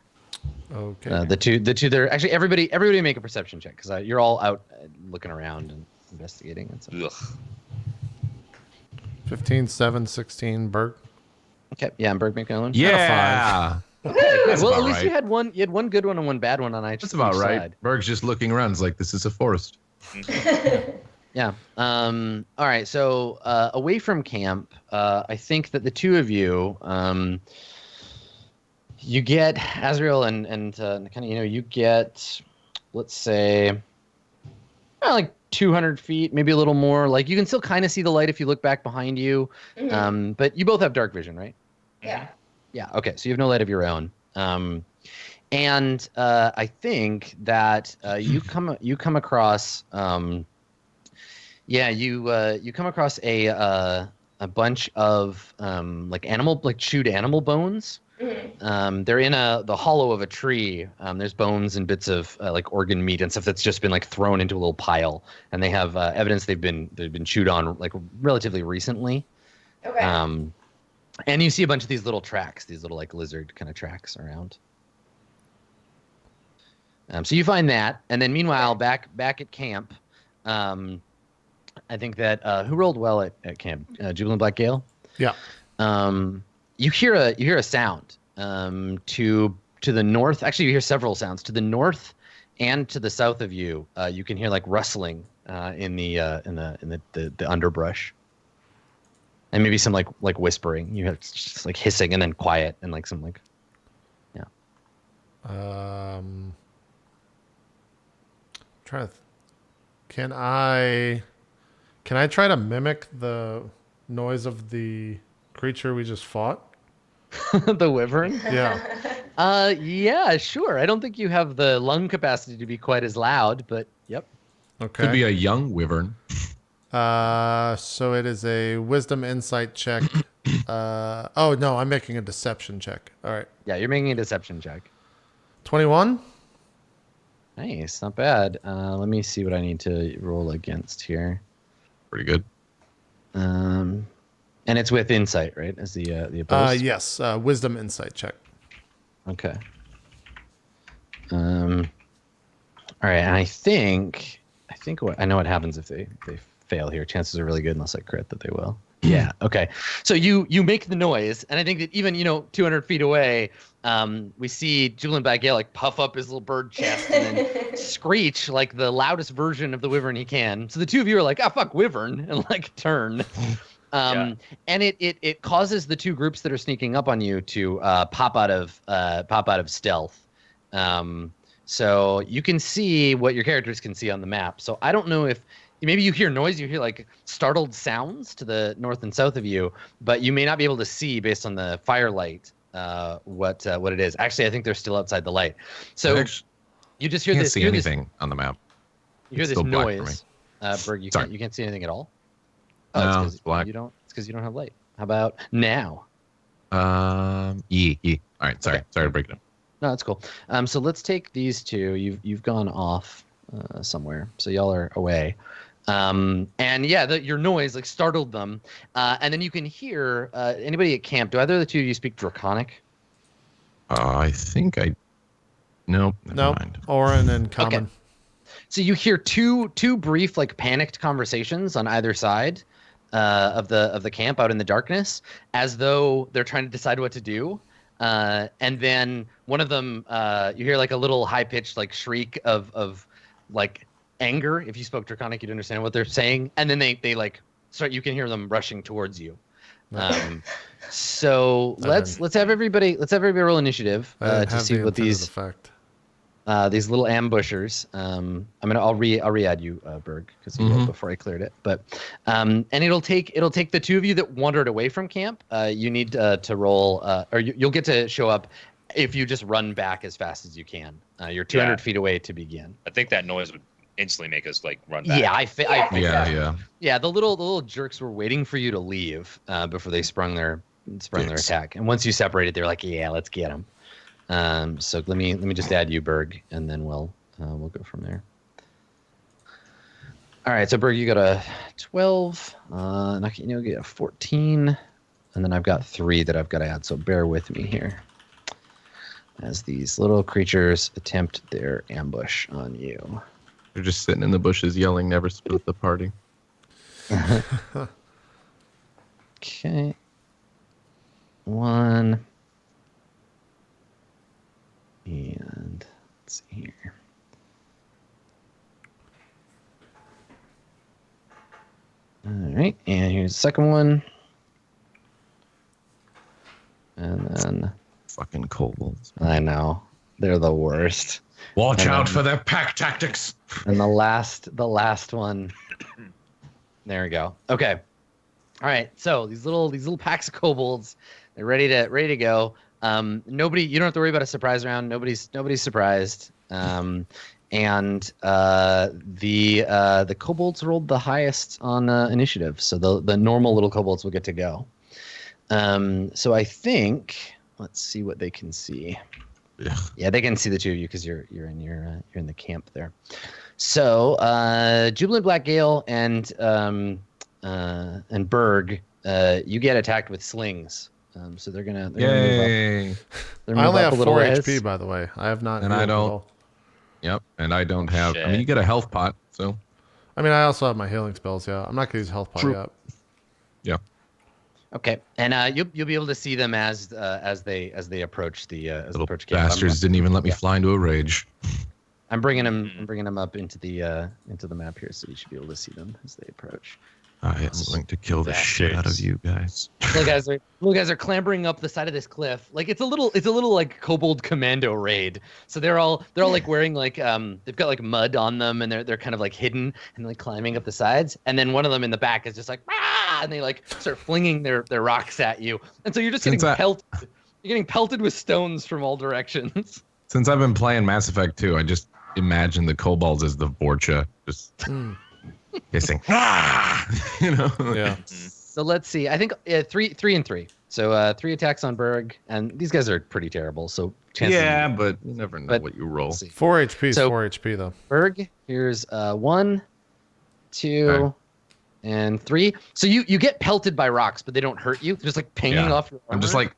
Okay. The two there. Actually, everybody make a perception check because you're all out looking around and investigating and stuff. 15, 7, 16, Berg. Okay, yeah, and Berg make one. Yeah. Well, That's at about least right. you had one. You had one good one and one bad one on each. That's about each right. Side. Berg's just looking around. It's like, this is a forest. Yeah. All right. So away from camp, I think that the two of you, you get Azrael and kind of you get, let's say, like 200 feet, maybe a little more. Like you can still kind of see the light if you look back behind you. Mhm. But you both have dark vision, right? Yeah. Yeah. Okay. So you have no light of your own. And I think that you come across you come across a bunch of like chewed animal bones. Mhm. They're in the hollow of a tree. There's bones and bits of like organ meat and stuff that's just been like thrown into a little pile, and they have evidence they've been chewed on like relatively recently. Okay. And you see a bunch of these little tracks, these little like lizard kind of tracks around. So you find that, and then meanwhile back at camp, I think that who rolled well at camp? Jubilant Black Gale. Yeah. You hear a sound to the north. Actually, you hear several sounds to the north and to the south of you. You can hear like rustling in the underbrush, and maybe some like whispering. You hear just like hissing and then quiet and like some like Try to. Can I try to mimic the noise of the creature we just fought? the wyvern. Yeah. Yeah, sure. I don't think you have the lung capacity to be quite as loud, but yep. Okay. Could be a young wyvern. So it is a wisdom insight check. Oh no, I'm making a deception check. All right. Yeah, you're making a deception check. 21. Nice, not bad. Let me see what I need to roll against here. Pretty good. And it's with insight, right? As the opposed. Yes. Wisdom insight check. Okay. All right, and I think I know what happens if they fail here. Chances are really good unless I crit that they will. Yeah. Okay. So you make the noise, and I think that even 200 feet away, we see Jubilant Bagale like puff up his little bird chest and then screech like the loudest version of the wyvern he can. So the two of you are like, "Ah, fuck wyvern," and like turn. And it causes the two groups that are sneaking up on you to pop out of stealth. So you can see what your characters can see on the map. So I don't know if maybe you hear noise, you hear like startled sounds to the north and south of you, but you may not be able to see based on the firelight what it is. Actually, I think they're still outside the light. So you just hear Can't this. see anything on the map. You hear It's this still black for me. noise. Berg, you can't see anything at all. No, it's it's black. You don't. It's because you don't have light. How about now? All right, sorry to break it up. No, that's cool. So let's take these two. You've gone off somewhere, so y'all are away. And yeah, your noise like startled them. And then you can hear anybody at camp. Do either of the two of you speak Draconic? I think I. Nope. Never mind. Orin and Common. Okay. So you hear two brief like panicked conversations on either side of the camp out in the darkness, as though they're trying to decide what to do. And then one of them, you hear like a little high pitched like shriek of like anger. If you spoke Draconic, you'd understand what they're saying. And then they like start. You can hear them rushing towards you. So let's have everybody roll initiative to see what these little ambushers. I'll re-add you, Berg, because you rolled before I cleared it. But and it'll take the two of you that wandered away from camp. You need to roll, or you'll get to show up if you just run back as fast as you can. You're 200 feet away to begin. I think that noise would instantly make us like run back. Yeah, I think Yeah. Yeah, the little jerks were waiting for you to leave before they sprung their attack. And once you separated, they're like, yeah, let's get them. So let me just add you, Berg, and then we'll go from there. All right, so Berg, you got a 12. You get a 14, and then I've got 3 that I've got to add. So bear with me here, as these little creatures attempt their ambush on you. They're just sitting in the bushes yelling, "Never split the party." Okay. 1. And let's see here. All right, and here's the second one. And then Fucking kobolds. I know they're the worst. Watch And out then- for their pack tactics. And the last one. There we go. Okay. All right. So these little packs of kobolds, they're ready to go. Nobody. You don't have to worry about a surprise round. Nobody's surprised. And the kobolds rolled the highest on initiative, so the normal little kobolds will get to go. So I think let's see what they can see. Yeah, they can see the two of you because you're in the camp there. So Jubilant Black Gale and Berg, you get attacked with slings. So they're gonna move up. Yay! I only have 4 ways. HP, by the way. I have not. And I healed at don't. all. Yep, and I don't have. I Shit. mean, you get a health pot, so I mean, I also have my healing spells. Yeah, I'm not gonna use health pot True. yet. yeah. Okay, and you'll be able to see them as they approach the Little approach camp. bastards didn't even let me yeah. fly into a rage. I'm bringing them up into the map here, so you should be able to see them as they approach. I am going to kill the shit out of Bastards. you guys. Little guys are clambering up the side of this cliff. Like it's a little like kobold commando raid. So they're all like wearing like they've got like mud on them, and they're kind of like hidden and like climbing up the sides. And then one of them in the back is just like ah, and they like start flinging their rocks at you. And so you're just Since getting pelted. You're getting pelted with stones from all directions. Since I've been playing Mass Effect 2, I just imagine the kobolds as the Vorcha, just hissing. Ah! You know? Yeah. So let's see. I think 3 and 3. So 3 attacks on Berg, and these guys are pretty terrible. So chances Yeah, but you never know But- what you roll. let's see. 4 HP is So- 4 HP though. Berg, here's 1, 2, Okay. and 3. So you get pelted by rocks, but they don't hurt you. They're just like pinging Yeah. off your armor. I'm just like,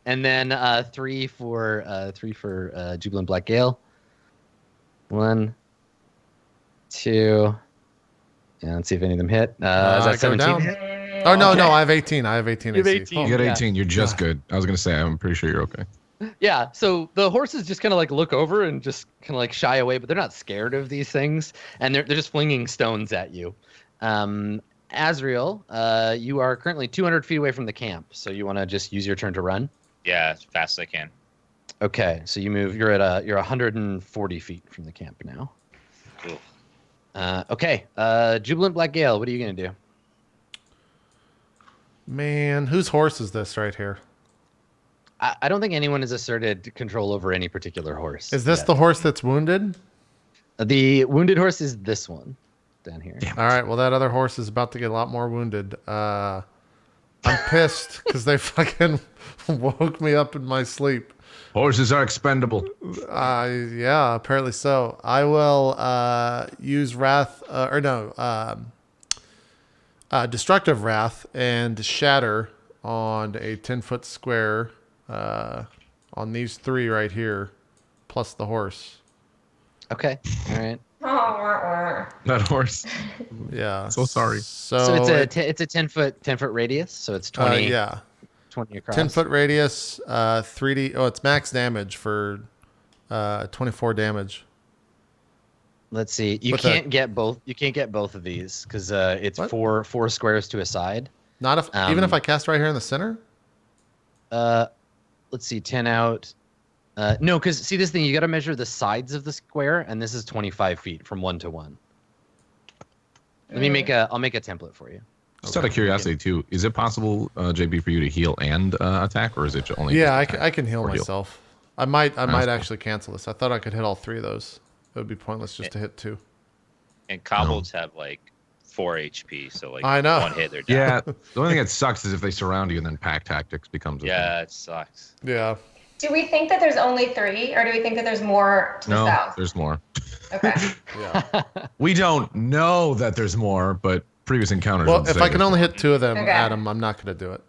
And then 3 for Jubilant Black Gale. 1, 2, and let's see if any of them hit. Is I that go 17? down. Oh no, Okay. no, I have 18. I have 18 You have AC. 18. Oh, you get yeah. 18. You're just good. I was gonna say, I'm pretty sure you're okay. Yeah, so the horses just kind of like look over and just kind of like shy away, but they're not scared of these things, and they're just flinging stones at you. Azriel, you are currently 200 feet away from the camp, so you want to just use your turn to run. Yeah, as fast as I can. Okay, so you move. You're 140 feet from the camp now. Cool. Okay, Jubilant Black Gale, what are you gonna do? Man, whose horse is this right here? I don't think anyone has asserted control over any particular horse. Is this yet. the horse that's wounded? The wounded horse is this one down here. All right. Well, that other horse is about to get a lot more wounded. I'm pissed because they fucking woke me up in my sleep. Horses are expendable. Yeah, apparently so. I will use Wrath, Destructive Wrath and Shatter on a 10-foot square on these 3 right here, plus the horse. Okay, all right. That horse. Yeah. So sorry. So it's a 10-foot radius, so it's 20 yeah. 20 across. 10-foot radius, 3D. Oh, it's max damage for 24 damage. Let's see. You What's can't that? get both. You can't get both of these because it's What? four squares to a side. Not if even if I cast right here in the center. Let's see. 10 out. No, because see this thing. You got to measure the sides of the square, and this is 25 feet from 1 to 1. Let me make a. I'll make a template for you. Just out of curiosity, too, is it possible, JB, for you to heal and attack, or is it only? Yeah, just I can heal or myself. I might cool. actually cancel this. I thought I could hit all 3 of those. It would be pointless just to hit 2. And kobolds have like 4 HP, so like I know. 1 hit they're down. Yeah, the only thing that sucks is if they surround you and then pack tactics becomes. Yeah, it sucks. Yeah. Do we think that there's only 3, or do we think that there's more to the No, south? there's more. Okay. Yeah. We don't know that there's more, but previous encounters. Well, would if say I can there's only more. hit 2 of them, Okay. Adam, I'm not going to do it.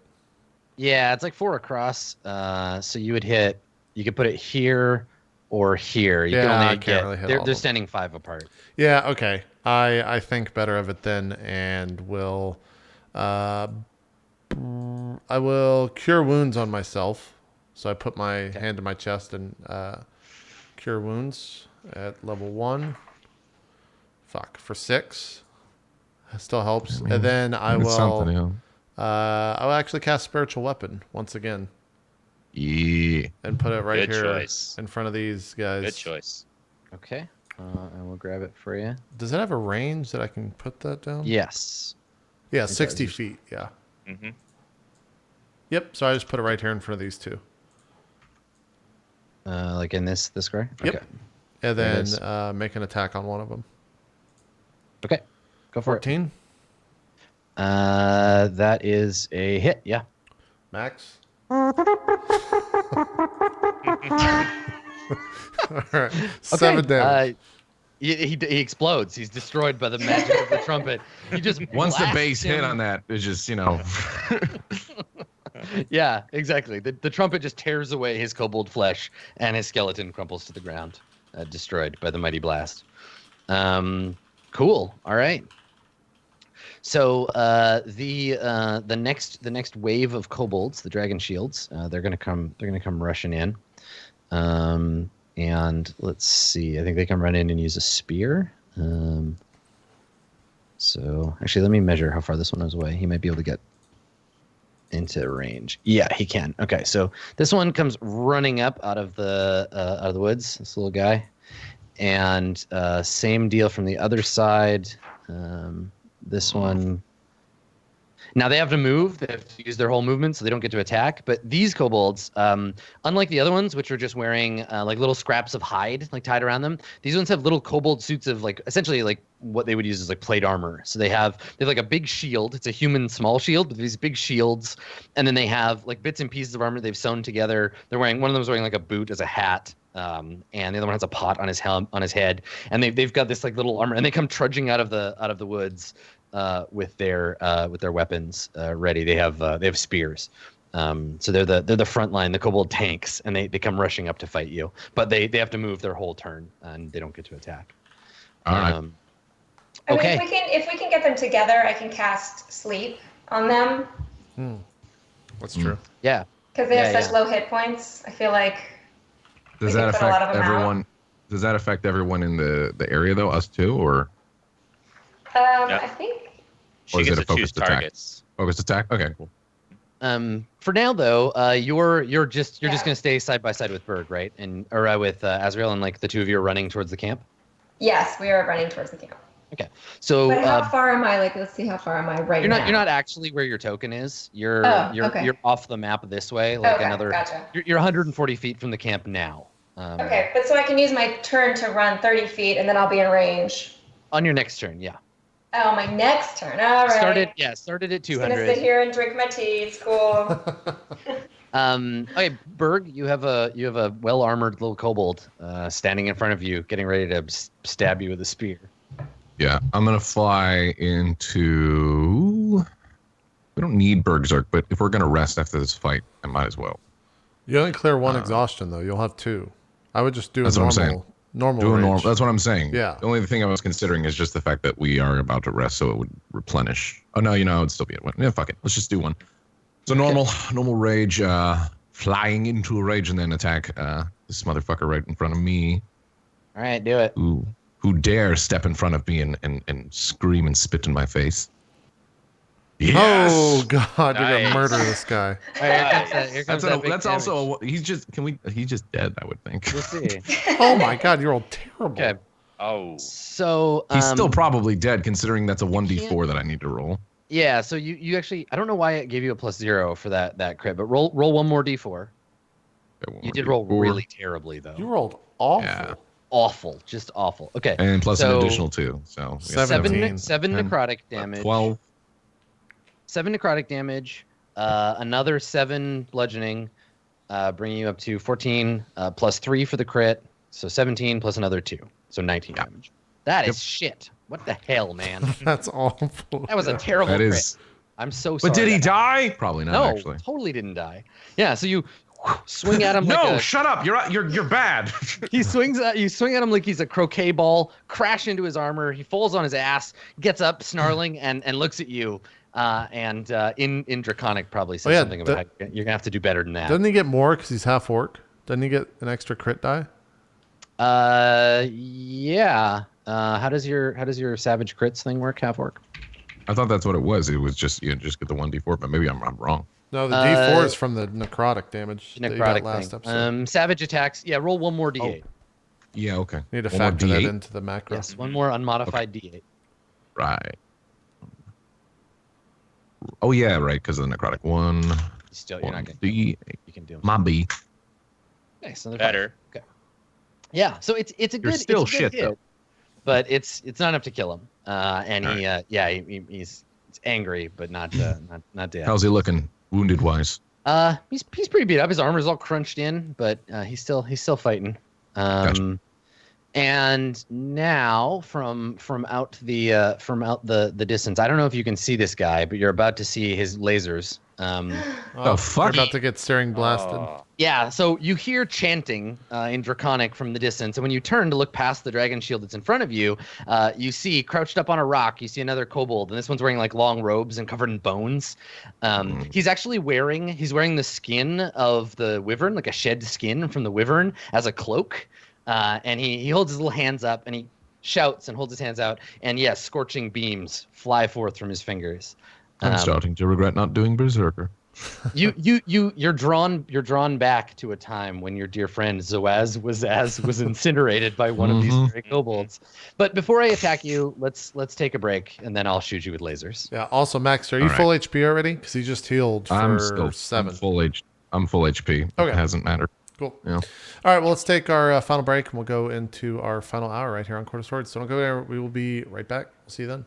Yeah, it's like 4 across. So you would hit. You could put it here or here. You can Yeah, only I can't get. really hit all They're of them. standing 5 apart. Yeah, okay. I think better of it then, and will I will cure wounds on myself. So I put my hand in my chest and cure wounds at level 1. For 6. That still helps. And then I It's will something, yeah. I will actually cast spiritual weapon once again Yeah. and put it right Good here choice. in front of these guys. Good choice. Okay. I will grab it for you. Does it have a range that I can put that down? Yes. Yeah, It 60 does. feet. Yeah. Mm-hmm. Yep. So I just put it right here in front of these 2. Like in this square. Yep. Okay. And There it then is. make an attack on one of them. Okay. Go for 14. it. That is a hit. Yeah. Max. All right. 7 damage. He explodes. He's destroyed by the magic of the trumpet. He just Once the blasts base hit him. on that, it's just Yeah, exactly. The trumpet just tears away his kobold flesh, and his skeleton crumples to the ground, destroyed by the mighty blast. Cool. All right. So the next wave of kobolds, the dragon shields, they're gonna come rushing in. And let's see. I think they can run in and use a spear. So actually, let me measure how far this one is away. He might be able to get into range. Yeah, he can. Okay, so this one comes running up out of the woods. This little guy, and same deal from the other side. This one. Now they have to move. They have to use their whole movement, so they don't get to attack. But these kobolds, unlike the other ones, which are just wearing like little scraps of hide, like tied around them, these ones have little kobold suits of like essentially like what they would use as like plate armor. So they have like a big shield. It's a human small shield with these big shields, and then they have like bits and pieces of armor they've sewn together. They're wearing one of them's wearing like a boot as a hat. And the other one has a pot on his head, and they've got this like little armor, and they come trudging out of the woods with their weapons ready. They have spears, so they're the front line, the kobold tanks, and they come rushing up to fight you. But they have to move their whole turn, and they don't get to attack. All right. I mean, Okay. if we can get them together, I can cast sleep on them That's true. Yeah. because they have Yeah, such yeah. low hit points. I feel like Does we that can put a lot of affect them out. everyone? Does that affect everyone in the area though? Us too, or I think She Or is gets it a to choose focused attack? targets. focused attack? Okay, cool. For now though, you're just Yeah. gonna stay side by side with Berg, right? And or with Azrael, and like the two of you are running towards the camp. yes, we are running towards the camp. So But how far am I? Like, let's see how far am I right now. you're not actually where your token is. You're okay. you're off the map this way, like Okay, another. gotcha. You're 140 feet from the camp now. Okay, but so I can use my turn to run 30 feet, and then I'll be in range. On your next turn, yeah. Oh, my next turn. All right. Started at Just gonna sit 200. here and drink my tea. It's cool. Okay, Berg, you have a well armored little kobold standing in front of you, getting ready to stab you with a spear. Yeah, I'm gonna fly into. We don't need Bergzerk, but if we're gonna rest after this fight, I might as well. You only clear 1 exhaustion though. You'll have 2. I would just do That's a what I'm saying. normal Do a rage. normal. That's what I'm saying. Yeah. The only thing I was considering is just the fact that we are about to rest, so it would replenish. Oh no, it would still be at 1. Yeah, fuck it. Let's just do 1. So normal rage, flying into a rage and then attack this motherfucker right in front of me. All right, do it. Who dare step in front of me and scream and spit in my face? Yes! Oh god, you're gonna Nice. murder this guy. All right, here comes that big That's damage. also he's just dead, I would think. We'll see. Oh my god, you're all terrible. Okay, Oh, so He's still probably dead considering that's a can't- 1d4 that I need to roll. Yeah, so you actually, I don't know why it gave you a +0 for that crit, but roll one more d4. You did roll really terribly though. You rolled awful. Yeah. Awful, just awful. Okay. And plus an so additional 2. So we got 17. seven 10, necrotic damage. 12. 7 necrotic damage. Another 7 bludgeoning, bringing you up to 14 +3 for the crit. So 17 plus another 2. So 19 damage. That is shit. What the hell, man? That's awful. That was a terrible That crit. is. I'm so sorry. But did he that- die? Probably not, No, actually. totally didn't die. Yeah, so you swing at him No, like a, shut up. You're bad. you swing at him like he's a croquet ball, crash into his armor, he falls on his ass, gets up snarling and looks at you. And in Draconic probably says something about how you're gonna have to do better than that. Doesn't he get more because he's half orc? Doesn't he get an extra crit die? Yeah. How does your savage crits thing work, half orc? I thought that's what it was. It was just you just get the 1d4, but maybe I'm wrong. No, the D4 is from the necrotic damage that you got Necrotic last thing. episode. Savage attacks. Yeah, roll one more d8. Yeah, okay. You need to One more factor that D8? into the macro. Yes, one more unmodified d8. Right. Oh yeah, right, because of the necrotic. You're Not gonna. D8. You can do them. My B. Nice. Another Better. 5. Okay. Yeah. So it's a good. still it's a good shit, though. hit, but it's not enough to kill him. And he's angry, but not dead. How's he looking, wounded wise? He's pretty beat up. His armor's all crunched in, but he's still fighting. Gotcha. And now from out the distance, I don't know if you can see this guy, but you're about to see his lasers. Oh, fuck? You're about to get searing blasted. Oh. Yeah, so you hear chanting in Draconic from the distance, and when you turn to look past the dragon shield that's in front of you, you see crouched up on a rock, you see another kobold, and this one's wearing like long robes and covered in bones. He's actually wearing the skin of the wyvern, like a shed skin from the wyvern, as a cloak, and he holds his little hands up and he shouts and holds his hands out, and yes, scorching beams fly forth from his fingers. I'm starting to regret not doing Berserker. You're drawn back to a time when your dear friend Zoaz was incinerated by one of these very kobolds. But before I attack you, let's take a break and then I'll shoot you with lasers. Yeah. Also, Max, are you All right. full HP already? Because he just healed for I'm still 7. I'm full HP. Okay. It hasn't mattered. Cool. Yeah. All right. Well, let's take our final break and we'll go into our final hour right here on Quarter Swords. So don't go there. We will be right back. We'll see you then.